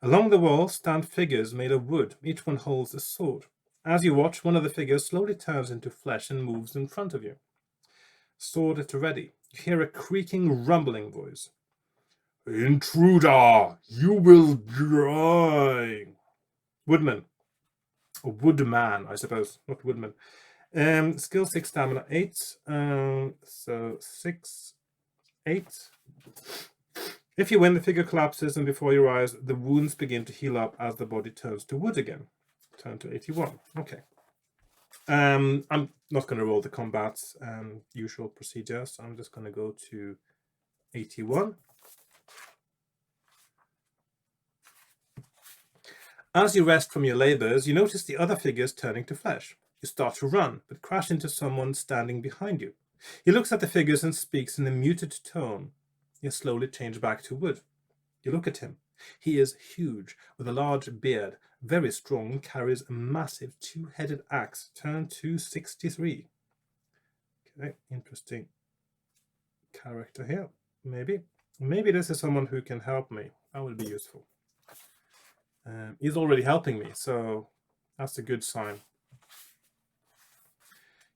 Along the wall stand figures made of wood. Each one holds a sword. As you watch, one of the figures slowly turns into flesh and moves in front of you. Sword at ready. You hear a creaking, rumbling voice. Intruder, you will die. Woodman. Or woodman, I suppose, not woodman. Skill 6, stamina 8. So 6, 8. If you win, the figure collapses, and before your eyes, the wounds begin to heal up as the body turns to wood again. Turn to 81. Okay. I'm not going to roll the combat usual procedure, so I'm just going to go to 81. As you rest from your labors, you notice the other figures turning to flesh. You start to run, but crash into someone standing behind you. He looks at the figures and speaks in a muted tone. You slowly change back to wood. You look at him. He is huge, with a large beard, very strong, and carries a massive two-headed axe. Turn to 63. Okay, interesting character here. Maybe this is someone who can help me. That would be useful. He's already helping me, so that's a good sign.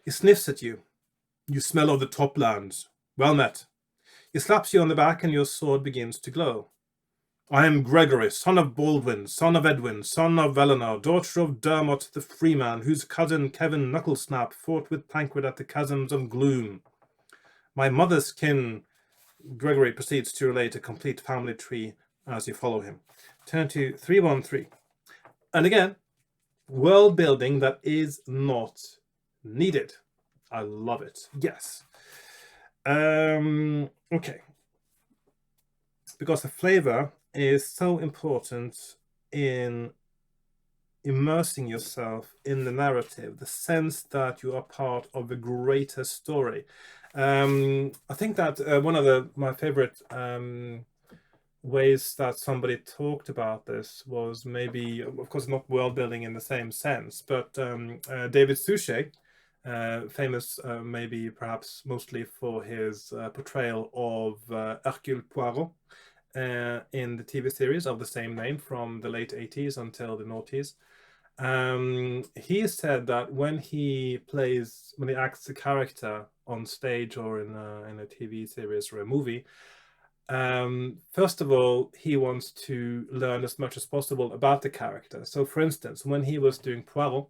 He sniffs at you. You smell of the toplands. Well met. He slaps you on the back and your sword begins to glow. I am Gregory, son of Baldwin, son of Edwin, son of Eleanor, daughter of Dermot the Freeman, whose cousin Kevin Knucklesnap fought with Tancred at the Chasms of Gloom. My mother's kin. Gregory proceeds to relate a complete family tree as you follow him. Turn to 313. And again, world building that is not needed. I love it. Yes. Okay. Because the flavor is so important in immersing yourself in the narrative, the sense that you are part of a greater story. I think that one of my favorite ways that somebody talked about this was maybe, of course, not world building in the same sense, but David Suchet, famous maybe perhaps mostly for his portrayal of Hercule Poirot in the TV series of the same name from the late 80s until the noughties. He said that when he acts a character on stage or in a TV series or a movie, first of all, he wants to learn as much as possible about the character. So, for instance, when he was doing Poirot,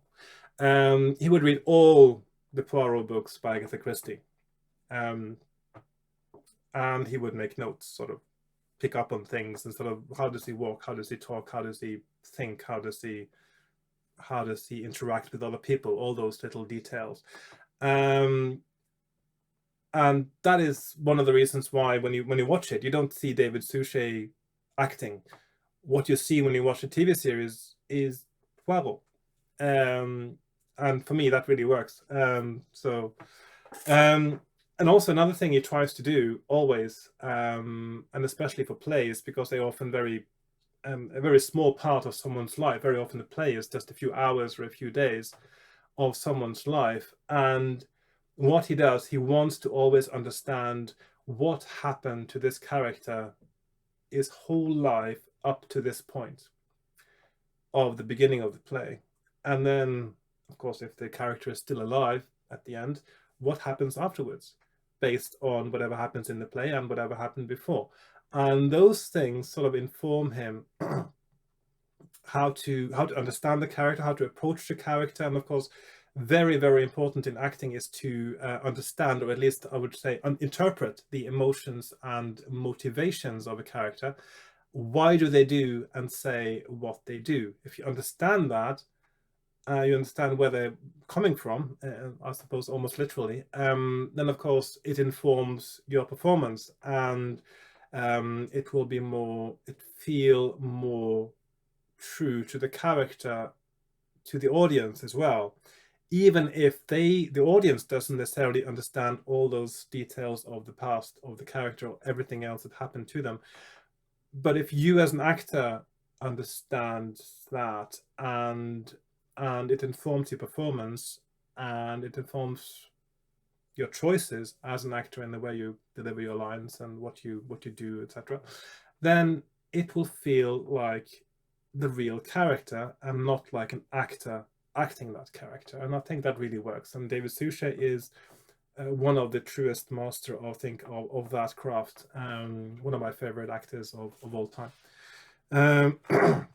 he would read all the Poirot books by Agatha Christie. And he would make notes, sort of pick up on things and sort of, how does he walk, how does he talk, how does he think, how does he interact with other people, all those little details. And that is one of the reasons why when you watch it, you don't see David Suchet acting. What you see when you watch a TV series is Poirot. And for me, that really works. And also another thing he tries to do always, and especially for plays, because they often a very small part of someone's life. Very often the play is just a few hours or a few days of someone's life. And what he does, he wants to always understand what happened to this character his whole life up to this point of the beginning of the play. And then, of course, if the character is still alive at the end, what happens afterwards, based on whatever happens in the play and whatever happened before. And those things sort of inform him how to understand the character, how to approach the character. And of course, very, very important in acting is to understand, or at least I would say interpret, the emotions and motivations of a character. Why do they do and say what they do? If you understand that, you understand where they're coming from, I suppose almost literally, then of course it informs your performance, and it will feel more true to the character, to the audience as well, even if the audience doesn't necessarily understand all those details of the past of the character or everything else that happened to them. But if you as an actor understand that, and it informs your performance, and it informs your choices as an actor in the way you deliver your lines and what you do, etc., then it will feel like the real character and not like an actor acting that character. And I think that really works. And David Suchet is one of the truest master, I think, of that craft. One of my favorite actors of all time.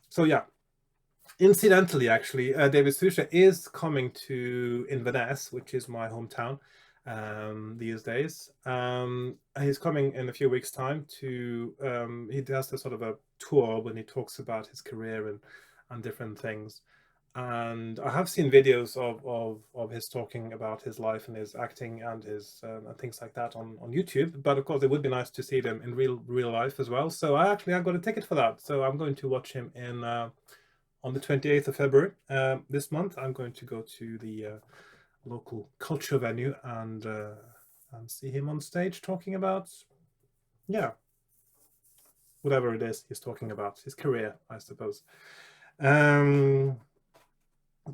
So yeah. Incidentally, actually, David Suchet is coming to Inverness, which is my hometown these days. He's coming in a few weeks' time to, he does a sort of a tour when he talks about his career and different things. And I have seen videos of his talking about his life and his acting and his and things like that on YouTube. But of course, it would be nice to see them in real life as well. So I've got a ticket for that. So I'm going to watch him in on the 28th of February this month. I'm going to go to the local culture venue and see him on stage talking about, yeah, whatever it is he's talking about, his career, I suppose. And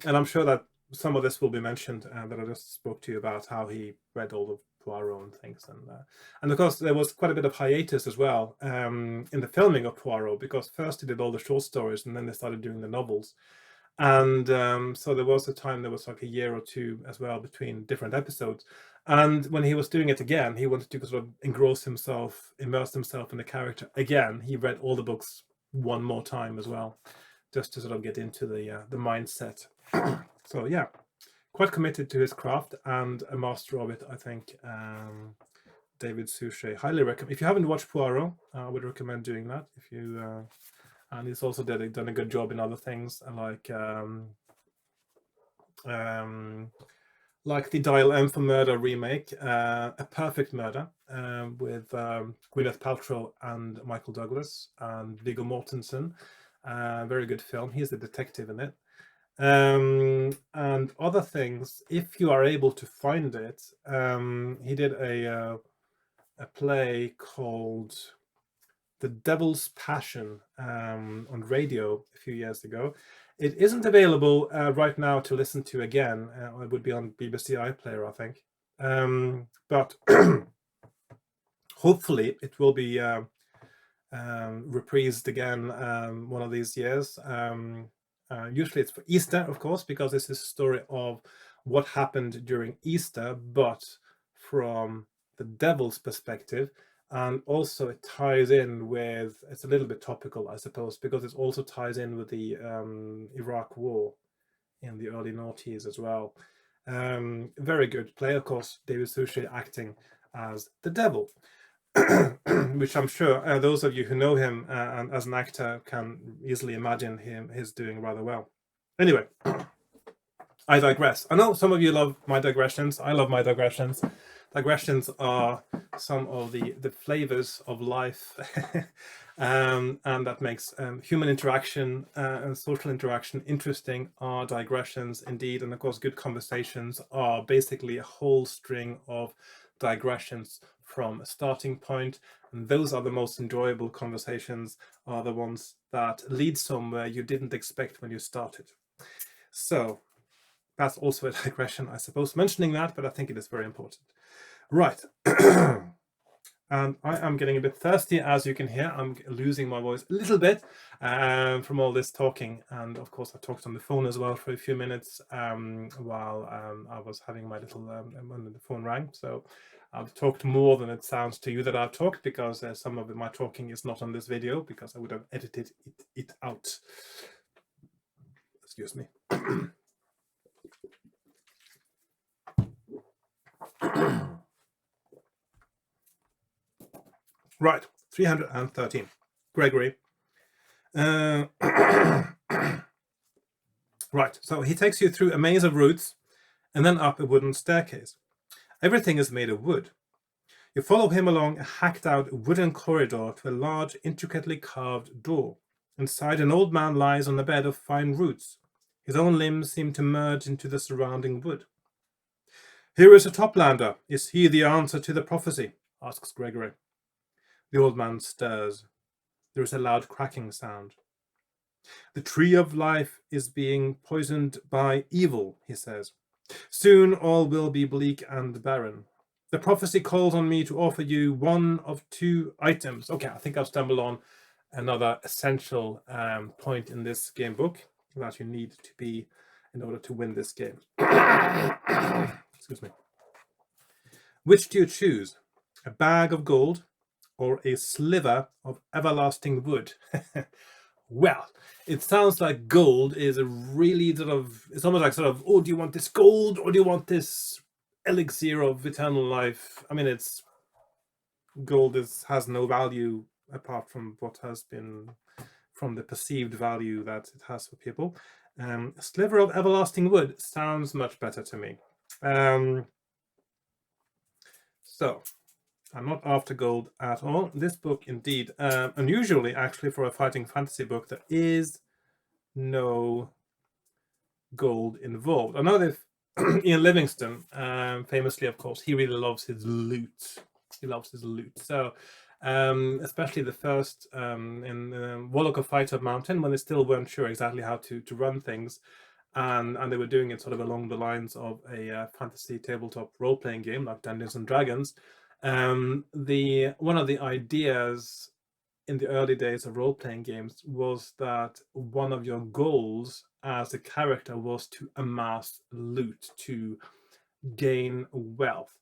I'm sure that some of this will be mentioned that I just spoke to you about, how he read all of Poirot and things. And of course, there was quite a bit of hiatus as well in the filming of Poirot, because first he did all the short stories and then they started doing the novels. And so there was like a year or two as well between different episodes. And when he was doing it again, he wanted to sort of immerse himself in the character again. He read all the books one more time as well, just to sort of get into the mindset. So yeah, quite committed to his craft and a master of it, I think. David Suchet, highly recommend. If you haven't watched Poirot, I would recommend doing that. If you and he's also done a good job in other things, like the Dial M for Murder remake, A Perfect Murder, with Gwyneth Paltrow and Michael Douglas and Viggo Mortensen. Very good film. He's the detective in it. And other things, if you are able to find it, he did a play called The Devil's Passion on radio a few years ago. It isn't available right now to listen to again. It would be on BBC iPlayer, I think. But hopefully it will be reprised again one of these years. Usually it's for Easter, of course, because this is a story of what happened during Easter, but from the devil's perspective. And also it ties in with, it's a little bit topical, I suppose, because it also ties in with the Iraq War in the early noughties as well. Very good play, of course, David Suchet acting as the devil. Which I'm sure those of you who know him and as an actor can easily imagine his doing rather well. Anyway, I digress. I know some of you love my digressions. I love my digressions. Digressions are some of the flavors of life, and that makes human interaction and social interaction interesting. Are digressions indeed, and of course, good conversations are basically a whole string of digressions from a starting point, and those are the most enjoyable conversations, are the ones that lead somewhere you didn't expect when you started. So that's also a digression, I suppose, mentioning that, but I think it is very important. Right. And I am getting a bit thirsty, as you can hear. I'm losing my voice a little bit from all this talking. And of course, I talked on the phone as well for a few minutes while I was having my little, when the phone rang. So I've talked more than it sounds to you that I've talked, because some of my talking is not on this video, because I would have edited it out. Excuse me. Right, 313. Gregory. Right, so he takes you through a maze of routes and then up a wooden staircase. Everything is made of wood. You follow him along a hacked-out wooden corridor to a large, intricately carved door. Inside, an old man lies on a bed of fine roots. His own limbs seem to merge into the surrounding wood. "Here is a toplander. Is he the answer to the prophecy?" asks Gregory. The old man stirs. There is a loud cracking sound. "The tree of life is being poisoned by evil," he says. "Soon all will be bleak and barren. The prophecy calls on me to offer you one of two items." Okay, I think I've stumbled on another essential point in this game book that you need to be in order to win this game. Excuse me. "Which do you choose? A bag of gold or a sliver of everlasting wood?" Well, it sounds like gold is a really it's almost like oh, do you want this gold or do you want this elixir of eternal life? I mean, gold has no value apart from what has been, from the perceived value that it has for people. A sliver of everlasting wood sounds much better to me. So I'm not after gold at all. This book, indeed, unusually actually for a fighting fantasy book, there is no gold involved. I know that Ian Livingstone, famously, of course, he really loves his loot. He loves his loot. So, especially the first in Warlock of Fighter Mountain, when they still weren't sure exactly how to run things, and they were doing it sort of along the lines of a fantasy tabletop role-playing game like Dungeons and Dragons. One of the ideas in the early days of role-playing games was that one of your goals as a character was to amass loot, to gain wealth.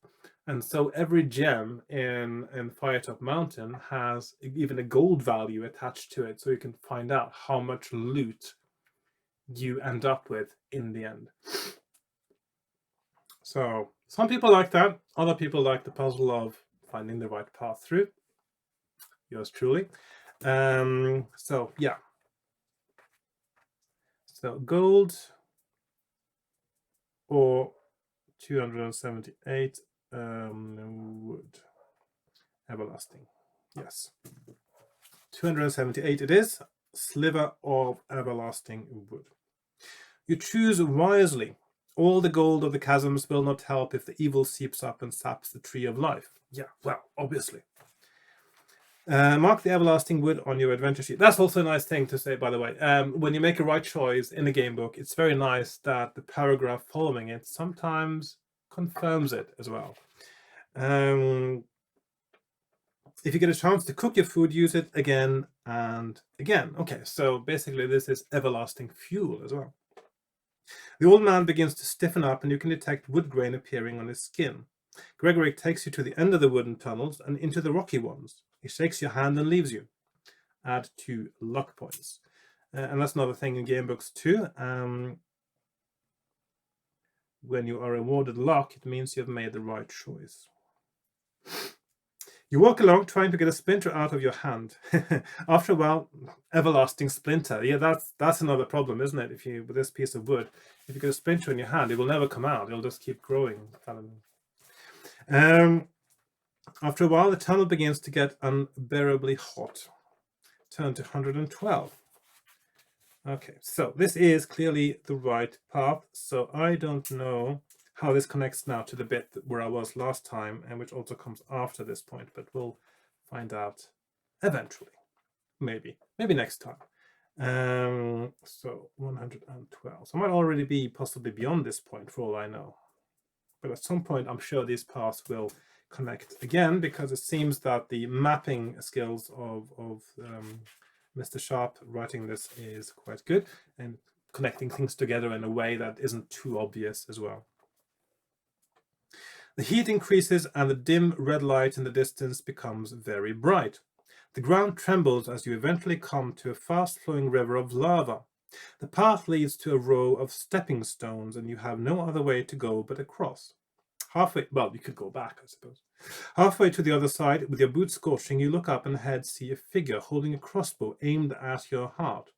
And so every gem in Firetop Mountain has even a gold value attached to it, so you can find out how much loot you end up with in the end. So some people like that. Other people like the puzzle of finding the right path through. Yours truly. So yeah. So gold or 278 wood. Everlasting. Yes. 278 it is. Sliver of everlasting wood. You choose wisely. All the gold of the chasms will not help if the evil seeps up and saps the tree of life. Yeah, well, obviously. Mark the everlasting wood on your adventure sheet. That's also a nice thing to say, by the way. When you make a right choice in a game book, it's very nice that the paragraph following it sometimes confirms it as well. If you get a chance to cook your food, use it again and again. Okay, so basically this is everlasting fuel as well. The old man begins to stiffen up, and you can detect wood grain appearing on his skin. Gregory takes you to the end of the wooden tunnels and into the rocky ones. He shakes your hand and leaves you. Add 2 luck points. And that's another thing in game books too. When you are awarded luck, it means you've made the right choice. You walk along trying to get a splinter out of your hand. After a while, everlasting splinter. Yeah, that's another problem, isn't it? If you, with this piece of wood, if you get a splinter in your hand, it will never come out. It'll just keep growing. After a while, the tunnel begins to get unbearably hot. Turn to 112. Okay, so this is clearly the right path. So I don't know how this connects now to the bit where I was last time, and which also comes after this point, but we'll find out eventually. Maybe next time. So 112. So I might already be possibly beyond this point for all I know. But at some point, I'm sure these paths will connect again, because it seems that the mapping skills of Mr. Sharp writing this is quite good, and connecting things together in a way that isn't too obvious as well. The heat increases and the dim red light in the distance becomes very bright. The ground trembles as you eventually come to a fast-flowing river of lava. The path leads to a row of stepping stones, and you have no other way to go but across. Halfway, well, you could go back, I suppose. Halfway to the other side, with your boots scorching, you look up and ahead see a figure holding a crossbow aimed at your heart.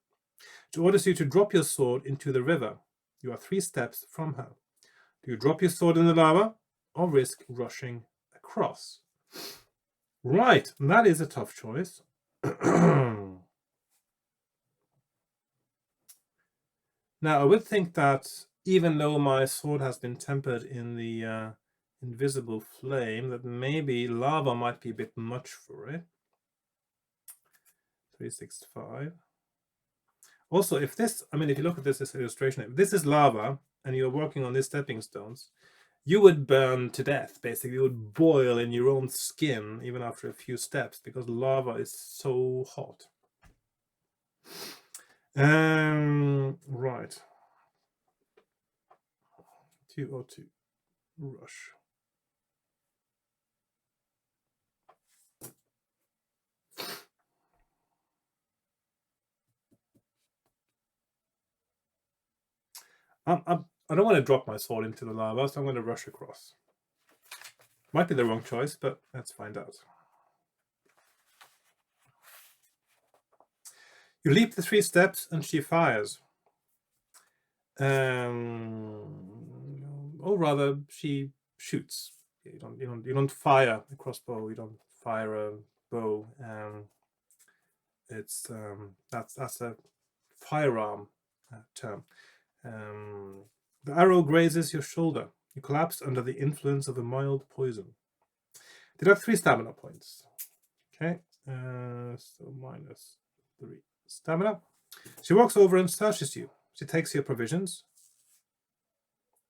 She orders you to drop your sword into the river. You are 3 steps from her. Do you drop your sword in the lava, or risk rushing across? Right, that is a tough choice. Now, I would think that even though my sword has been tempered in the invisible flame, that maybe lava might be a bit much for it. 365. Also, if this, I mean, if you look at this illustration, if this is lava and you're working on these stepping stones, you would burn to death, basically. You would boil in your own skin even after a few steps, because lava is so hot. Right. 202. Rush. I don't want to drop my sword into the lava, so I'm going to rush across. Might be the wrong choice, but let's find out. You leap the 3 steps and she fires. Or rather, she shoots. You don't fire a crossbow. You don't fire a bow. It's that's a firearm term. The arrow grazes your shoulder. You collapse under the influence of a mild poison. Deduct 3 stamina points. Okay, so minus 3 stamina. She walks over and searches you. She takes your provisions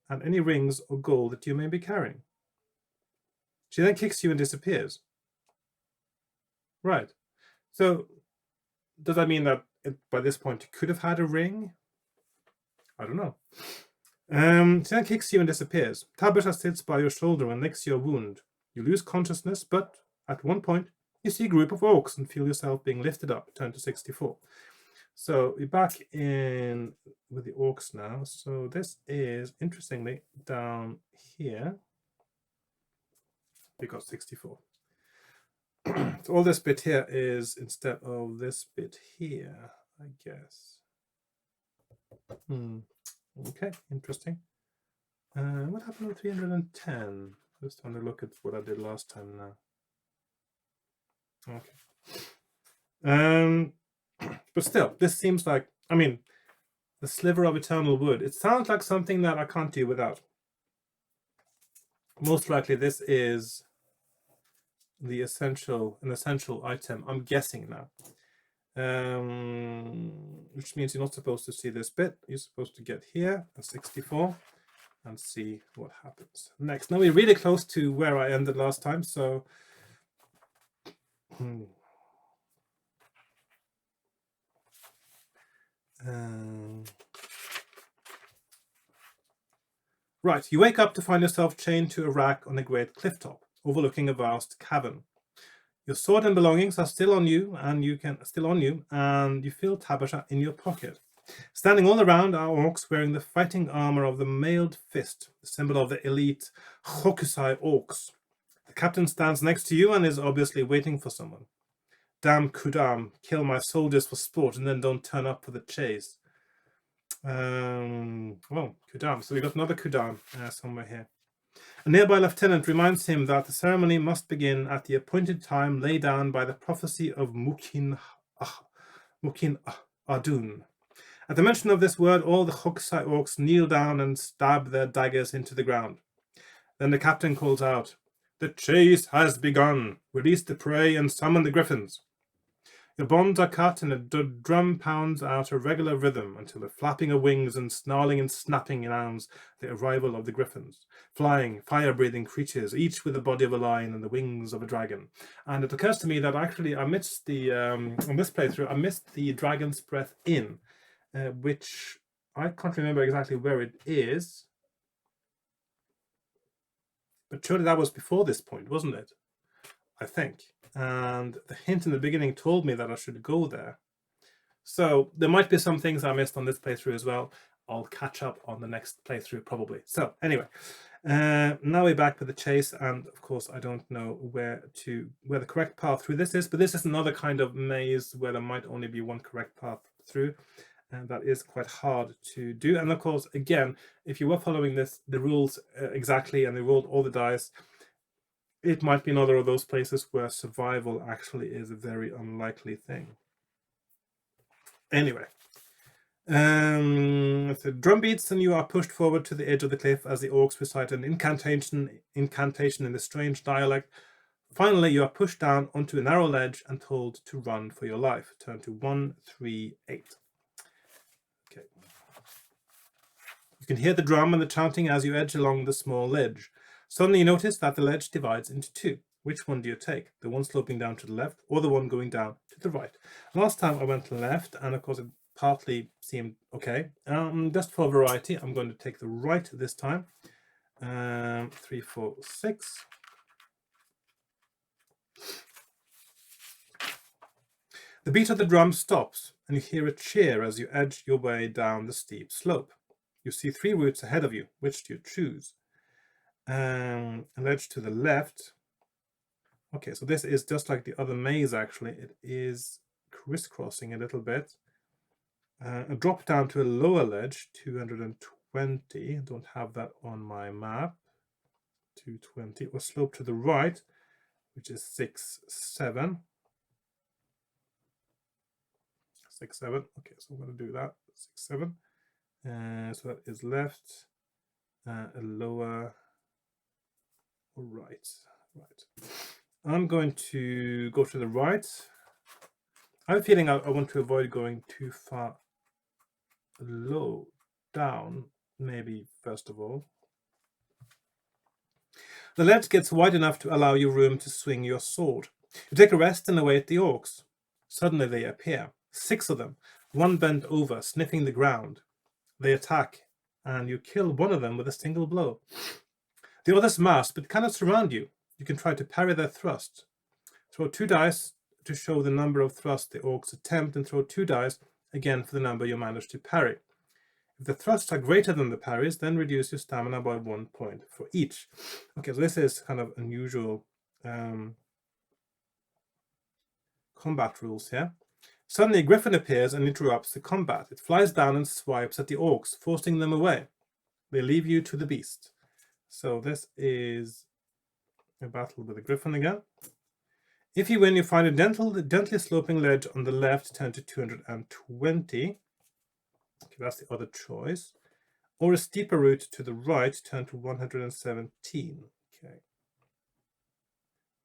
and any rings or gold that you may be carrying. She then kicks you and disappears. Right. So does that mean that by this point you could have had a ring? I don't know. She then kicks you and disappears. Tabitha sits by your shoulder and licks your wound. You lose consciousness, but at one point you see a group of orcs and feel yourself being lifted up. Turn to 64. So we're back in with the orcs now. So this is, interestingly, down here. We got 64. So all this bit here is instead of this bit here, I guess. Okay, interesting. What happened with 310? Just trying to look at what I did last time now. Okay. But still, this seems like, I mean, the sliver of eternal wood. It sounds like something that I can't do without. Most likely this is the an essential item, I'm guessing now. Which means you're not supposed to see this bit. You're supposed to get here at 64 and see what happens next. Now we're really close to where I ended last time, so Right, you wake up to find yourself chained to a rack on a great cliff top, overlooking a vast cavern. Your sword and belongings are still on you, and you feel Tabasha in your pocket. Standing all around are orcs wearing the fighting armor of the mailed fist, the symbol of the elite Hokusai orcs. The captain stands next to you and is obviously waiting for someone. Damn Kudam, kill my soldiers for sport and then don't turn up for the chase. Well, Kudam. So we got another Kudam somewhere here. A nearby lieutenant reminds him that the ceremony must begin at the appointed time laid down by the prophecy of Mukin Adun. At the mention of this word, all the Hokusai orcs kneel down and stab their daggers into the ground. Then the captain calls out, "The chase has begun! Release the prey and summon the griffins!" Your bonds are cut and a drum pounds out a regular rhythm until the flapping of wings and snarling and snapping announce the arrival of the griffins. Flying, fire-breathing creatures, each with the body of a lion and the wings of a dragon. And it occurs to me that actually I missed the, on this playthrough, I missed the Dragon's Breath Inn, which I can't remember exactly where it is. But surely that was before this point, wasn't it? I think. And the hint in the beginning told me that I should go there. So there might be some things I missed on this playthrough as well. I'll catch up on the next playthrough probably. So anyway, now we're back with the chase, and of course I don't know where the correct path through this is, but this is another kind of maze where there might only be one correct path through, and that is quite hard to do. And of course, again, if you were following the rules exactly and they rolled all the dice, it might be another of those places where survival actually is a very unlikely thing. Anyway, the drum beats and you are pushed forward to the edge of the cliff as the orcs recite an incantation in the strange dialect. Finally, you are pushed down onto a narrow ledge and told to run for your life. Turn to 138. Okay. You can hear the drum and the chanting as you edge along the small ledge. Suddenly you notice that the ledge divides into two. Which one do you take? The one sloping down to the left or the one going down to the right? Last time I went left, and of course it partly seemed okay. Just for variety, I'm going to take the right this time. 3, 4, 6. The beat of the drum stops, and you hear a cheer as you edge your way down the steep slope. You see 3 routes ahead of you. Which do you choose? A ledge to the left. Okay, so this is just like the other maze actually. It is crisscrossing a little bit. A drop down to a lower ledge, 220. I don't have that on my map. 220. Or slope to the right, which is 6, 7. 6, 7. Okay, so I'm going to do that. 6, 7. So that is left, a lower, right. I'm going to go to the right. I have a feeling I want to avoid going too far low down, maybe first of all. The ledge gets wide enough to allow you room to swing your sword. You take a rest and await the orcs. Suddenly they appear. 6 of them, one bent over, sniffing the ground. They attack, and you kill one of them with a single blow. The others mass, but cannot surround you. You can try to parry their thrust. Throw 2 dice to show the number of thrusts the orcs attempt, and throw 2 dice again for the number you manage to parry. If the thrusts are greater than the parries, then reduce your stamina by 1 point for each. Okay, so this is kind of unusual combat rules here. Suddenly a griffin appears and interrupts the combat. It flies down and swipes at the orcs, forcing them away. They leave you to the beast. So this is a battle with a griffin again. If you win, you find a gently sloping ledge on the left, turn to 220. Okay, that's the other choice. Or a steeper route to the right, turn to 117. Okay.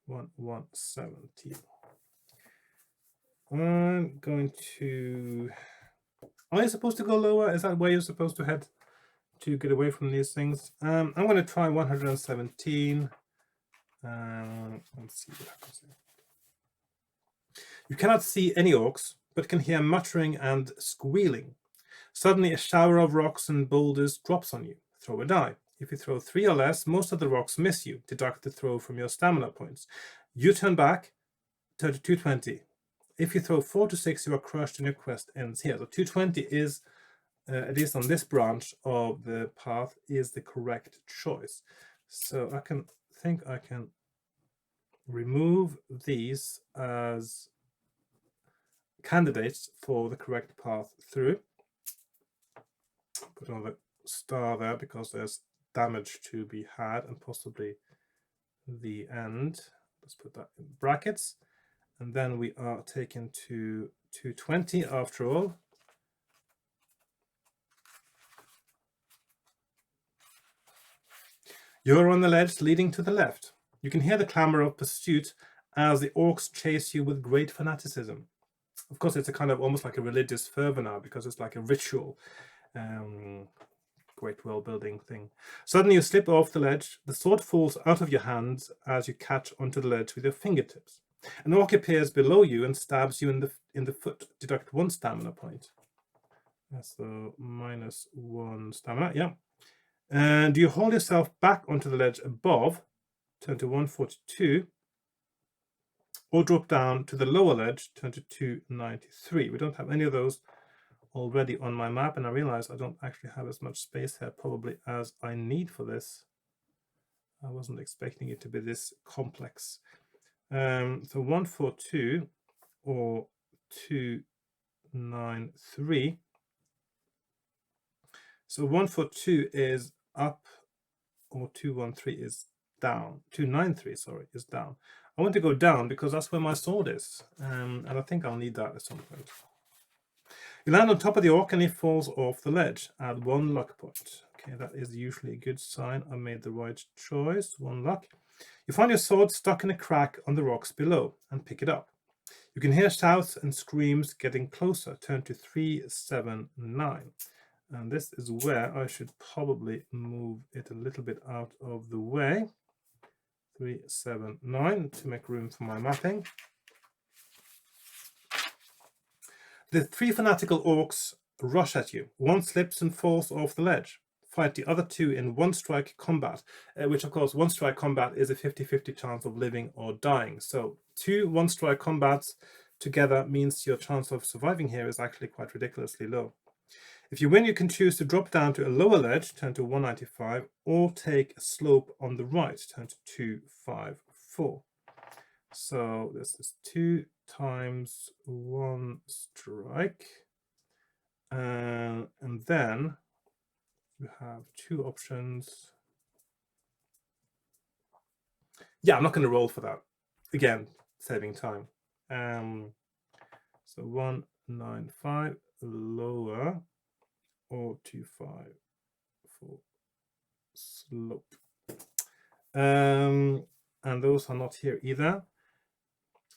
117. I'm going to... Are you supposed to go lower? Is that where you're supposed to head to get away from these things? I'm going to try 117. Let's see what happens here. You cannot see any orcs, but can hear muttering and squealing. Suddenly, a shower of rocks and boulders drops on you. Throw a die. If you throw 3 or less, most of the rocks miss you. Deduct the throw from your stamina points. You turn back, turn to 220. If you throw 4 to 6, you are crushed and your quest ends here. So 220 is, at least on this branch of the path, is the correct choice. So I think I can remove these as candidates for the correct path through. Put another star there because there's damage to be had and possibly the end. Let's put that in brackets. And then we are taken to 220 after all. You're on the ledge leading to the left. You can hear the clamor of pursuit as the orcs chase you with great fanaticism. Of course, it's a kind of almost like a religious fervor now because it's like a ritual. Great world building thing. Suddenly you slip off the ledge. The sword falls out of your hands as you catch onto the ledge with your fingertips. An orc appears below you and stabs you in the foot. Deduct 1 stamina point. So -1 stamina, yeah. And you hold yourself back onto the ledge above, turn to 142, or drop down to the lower ledge, turn to 293. We don't have any of those already on my map, and I realize I don't actually have as much space here probably as I need for this. I wasn't expecting it to be this complex. So 142 or 293. So 142 is up, or 213 is down. 293, sorry, is down. I want to go down because that's where my sword is, and I think I'll need that at some point. You land on top of the orc and he falls off the ledge. Add 1 luck point. Okay, that is usually a good sign. I made the right choice. 1 luck. You find your sword stuck in a crack on the rocks below and pick it up. You can hear shouts and screams getting closer. Turn to 379. And this is where I should probably move it a little bit out of the way. 379 to make room for my mapping. The 3 fanatical orcs rush at you. 1 slips and falls off the ledge. Fight the other 2 in 1-strike combat, which of course 1-strike combat is a 50-50 chance of living or dying. So 2 1-strike combats together means your chance of surviving here is actually quite ridiculously low. If you win, you can choose to drop down to a lower ledge, turn to 195, or take a slope on the right, turn to 254. So this is 2 times 1 strike, and then you have 2 options. Yeah, I'm not going to roll for that. Again, saving time. So 195 lower or 254 slope. And those are not here either.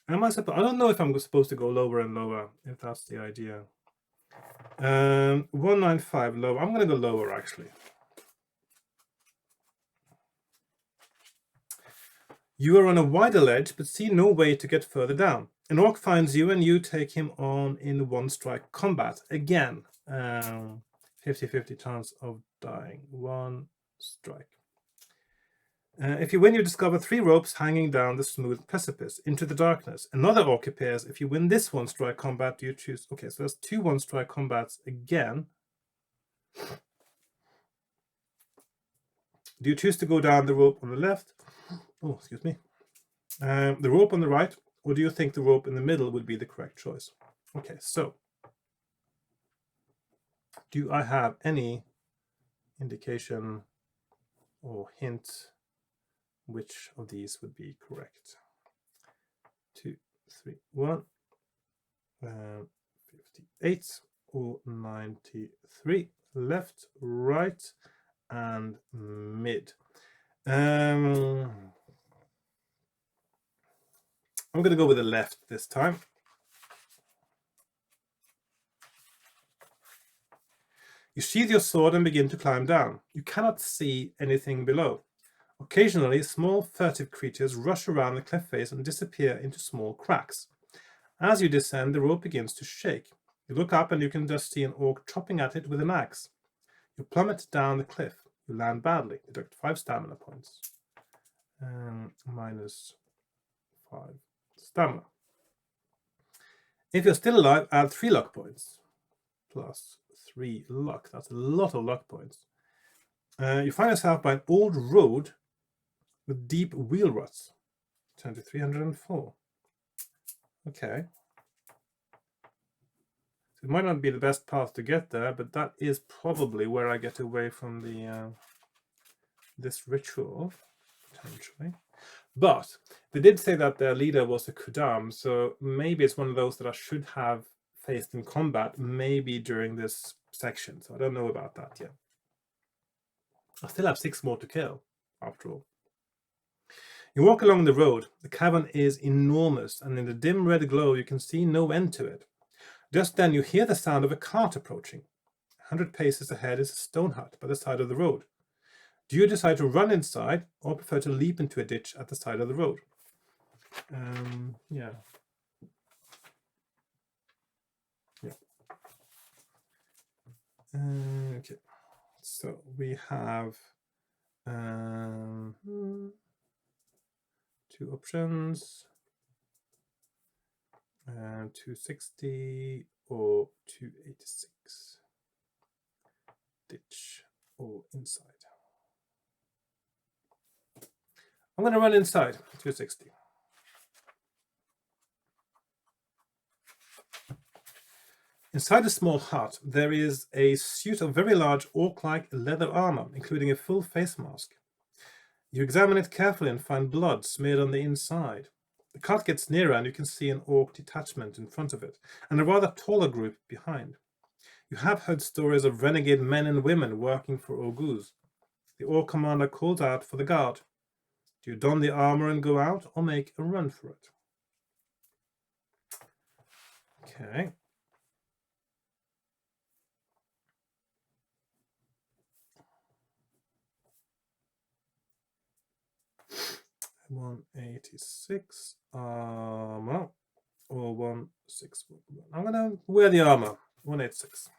I don't know if I'm supposed to go lower and lower, if that's the idea. 195 lower. I'm going to go lower, actually. You are on a wider ledge, but see no way to get further down. An orc finds you, and you take him on in 1-strike combat. Again, 50-50 chance of dying. 1 strike. If you win, you discover 3 ropes hanging down the smooth precipice into the darkness. Another orc appears. If you win this 1-strike combat, do you choose? Okay, so there's 2 1-strike combats again. Do you choose to go down the rope on the left? Oh, excuse me. The rope on the right, or do you think the rope in the middle would be the correct choice? Okay, so do I have any indication or hint which of these would be correct? 2, 3, 1, 58 or 93, left, right, and mid. I'm going to go with the left this time. You sheathe your sword and begin to climb down. You cannot see anything below. Occasionally, small furtive creatures rush around the cliff face and disappear into small cracks. As you descend, the rope begins to shake. You look up and you can just see an orc chopping at it with an axe. You plummet down the cliff. You land badly. Deduct 5 stamina points. Minus 5 stamina. If you're still alive, add 3 luck points. Plus 3 luck. That's a lot of luck points. You find yourself by an old road with deep wheel ruts. Turn to 304. Okay. So it might not be the best path to get there, but that is probably where I get away from the this ritual, potentially. But they did say that their leader was a Kudam, so maybe it's one of those that I should have faced in combat, maybe during this section. So I don't know about that yet. I still have 6 more to kill, after all. You walk along the road. The cavern is enormous, and in the dim red glow you can see no end to it. Just then you hear the sound of a cart approaching. 100 paces ahead is a stone hut by the side of the road. Do you decide to run inside or prefer to leap into a ditch at the side of the road? Yeah. Okay. So we have 2 options. 260 or 286. Ditch or inside. I'm going to run inside 260. Inside a small hut, there is a suit of very large orc-like leather armor, including a full face mask. You examine it carefully and find blood smeared on the inside. The cart gets nearer and you can see an orc detachment in front of it, and a rather taller group behind. You have heard stories of renegade men and women working for Orguz. The orc commander calls out for the guard. Do you don the armor and go out, or make a run for it? Okay. 186 armor or 161. I'm gonna wear the armor. 186.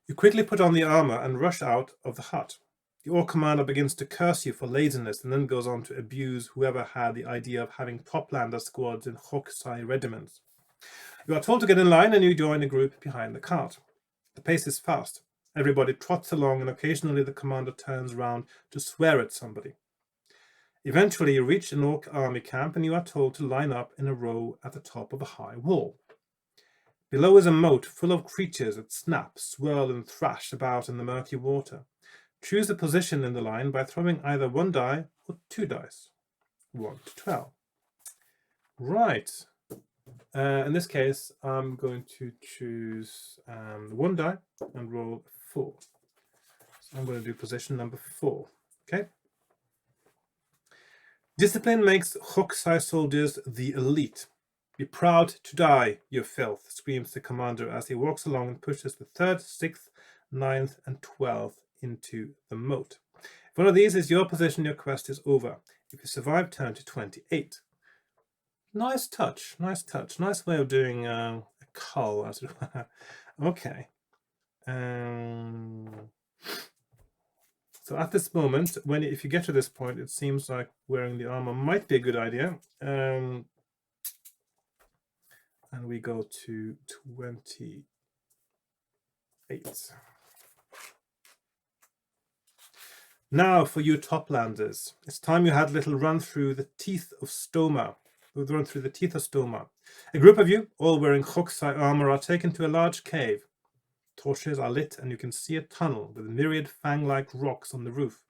You quickly put on the armor and rush out of the hut. The orc commander begins to curse you for laziness and then goes on to abuse whoever had the idea of having toplander squads in Hokusai regiments. You are told to get in line and you join a group behind the cart. The pace is fast. Everybody trots along and occasionally the commander turns round to swear at somebody. Eventually you reach an orc army camp and you are told to line up in a row at the top of a high wall. Below is a moat full of creatures that snap, swirl and thrash about in the murky water. Choose a position in the line by throwing either 1 die or 2 dice. 1 to 12. Right. In this case, I'm going to choose 1 die and roll 4. So I'm going to do position number 4. Okay. Discipline makes Hokusai soldiers the elite. Be proud to die, you filth, screams the commander as he walks along and pushes the 3rd, 6th, 9th, and 12th into the moat. If one of these is your position, your quest is over. If you survive, turn to 28. Nice touch, nice touch. Nice way of doing a cull, as it were. Okay. So at this moment, if you get to this point, it seems like wearing the armor might be a good idea. And we go to 28. Now for you toplanders, it's time you had a little run through the teeth of Stoma. A group of you, all wearing Hokusai armor, are taken to a large cave. Torches are lit and you can see a tunnel with myriad fang-like rocks on the roof.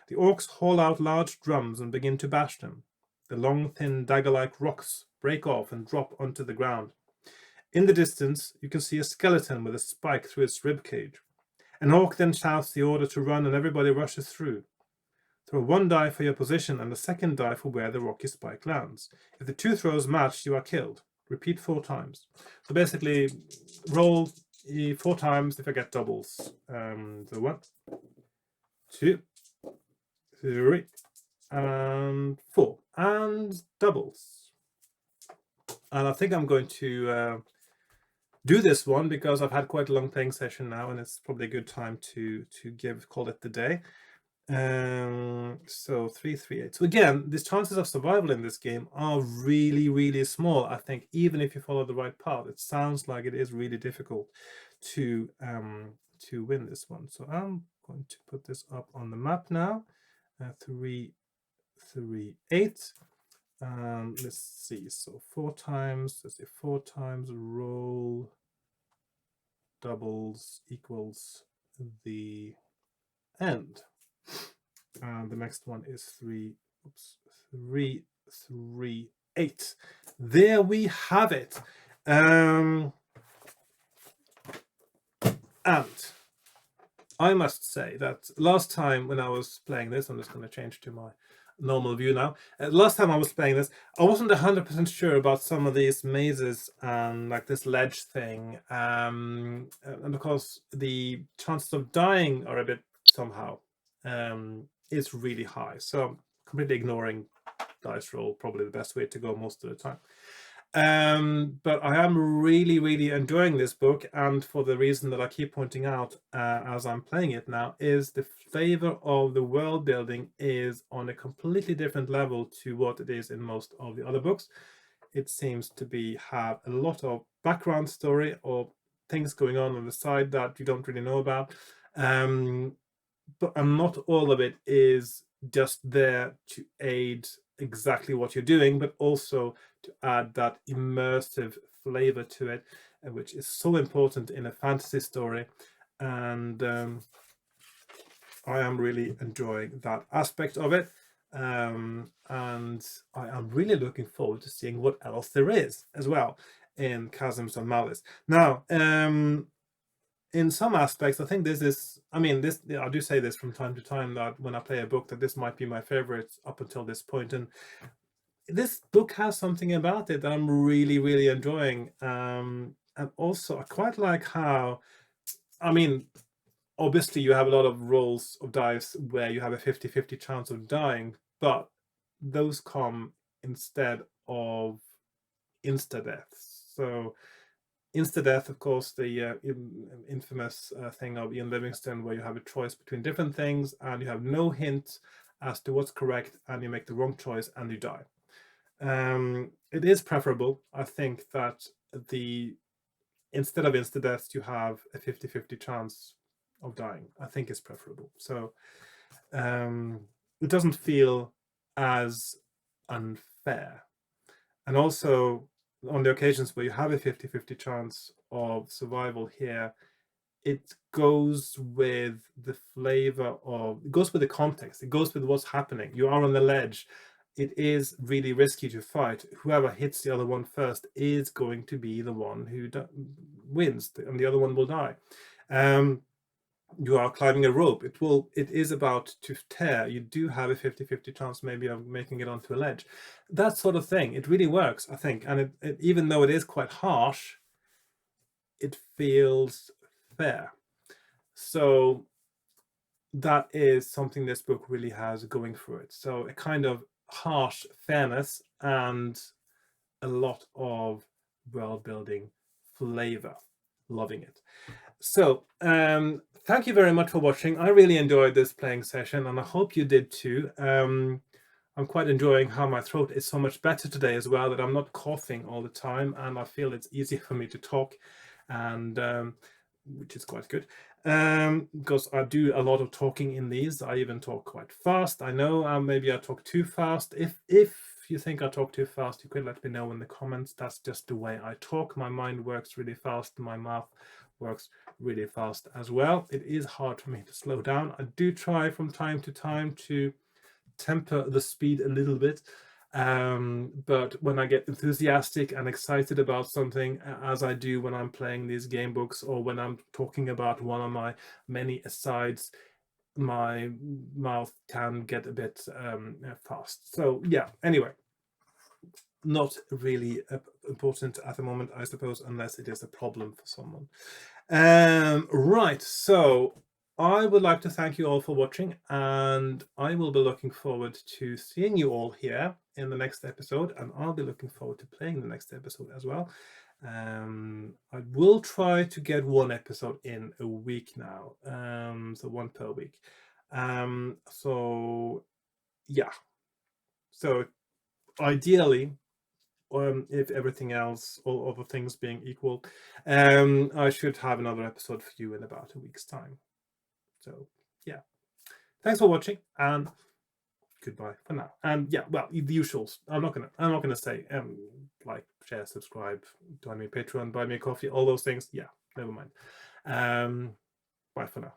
The orcs haul out large drums and begin to bash them. The long, thin, dagger-like rocks break off and drop onto the ground. In the distance, you can see a skeleton with a spike through its ribcage. An orc then shouts the order to run and everybody rushes through. Throw 1 die for your position and the 2nd die for where the rocky spike lands. If the 2 throws match, you are killed. Repeat 4 times. So basically, roll 4 times if I get doubles. So 1, 2, 3, and 4 and doubles. And I think I'm going to do this one because I've had quite a long playing session now, and it's probably a good time to call it the day. So 3, 3, 8. So again, the chances of survival in this game are really, really small. I think even if you follow the right path, it sounds like it is really difficult to win this one. So I'm going to put this up on the map now. 3, 3, 8. Let's see. So 4 times. Let's see. 4 times roll doubles equals the end. The next one is 3, 3, 8. There we have it. And I must say that last time when I was playing this, I'm just going to change to my normal view now. Last time I was playing this, I wasn't 100% sure about some of these mazes and like this ledge thing, and because the chances of dying are a bit somehow is really high. So I'm completely ignoring dice roll, probably the best way to go most of the time. But I am really, really enjoying this book, and for the reason that I keep pointing out as I'm playing it now, is the flavor of the world building is on a completely different level to what it is in most of the other books. It seems to have a lot of background story or things going on the side that you don't really know about, but not all of it is just there to aid exactly what you're doing, but also to add that immersive flavor to it, which is so important in a fantasy story. And I am really enjoying that aspect of it. And I am really looking forward to seeing what else there is as well in Chasms of Malice. Now, in some aspects, I think this is, I do say this from time to time, that when I play a book, that this might be my favorite up until this point. And this book has something about it that I'm really, really enjoying. And also, I quite like how, obviously you have a lot of rolls of dice where you have a 50-50 chance of dying, but those come instead of insta-deaths. So insta-death, of course, the infamous thing of Ian Livingstone, where you have a choice between different things and you have no hint as to what's correct, and you make the wrong choice and you die. It is preferable, I think, that instead of insta-deaths, you have a 50-50 chance of dying. I think it's preferable. So it doesn't feel as unfair. And also, on the occasions where you have a 50-50 chance of survival here, it goes with the flavor of, it goes with the context, it goes with what's happening. You are on the ledge. It is really risky to fight. Whoever hits the other one first is going to be the one who wins, and the other one will die. You are climbing a rope. It is about to tear. You do have a 50-50 chance maybe of making it onto a ledge. That sort of thing. It really works, I think. And it even though it is quite harsh, it feels fair. So that is something this book really has going for it. So a kind of harsh fairness and a lot of world building flavor. Loving it. So thank you very much for watching. I really enjoyed this playing session, and I hope you did too. I'm quite enjoying how my throat is so much better today as well, that I'm not coughing all the time, and I feel it's easier for me to talk, and which is quite good, because I do a lot of talking in these. I even talk quite fast. I know maybe I talk too fast. If you think I talk too fast, you could let me know in the comments. That's just the way I talk. My mind works really fast. My mouth works really fast as well. It is hard for me to slow down. I do try from time to time to temper the speed a little bit, but when I get enthusiastic and excited about something, as I do when I'm playing these game books or when I'm talking about one of my many asides, my mouth can get a bit fast. So yeah, anyway, not really important at the moment, I suppose, unless it is a problem for someone. Right, so I would like to thank you all for watching, and I will be looking forward to seeing you all here in the next episode, and I'll be looking forward to playing the next episode as well. I will try to get one episode in a week now, so one per week. So yeah, so ideally, if everything else, all other things being equal, I should have another episode for you in about a week's time. So yeah, thanks for watching, and goodbye for now. And yeah, well, the usuals. I'm not gonna say like, share, subscribe, join me on Patreon, buy me a coffee, all those things. Yeah, never mind. Bye for now.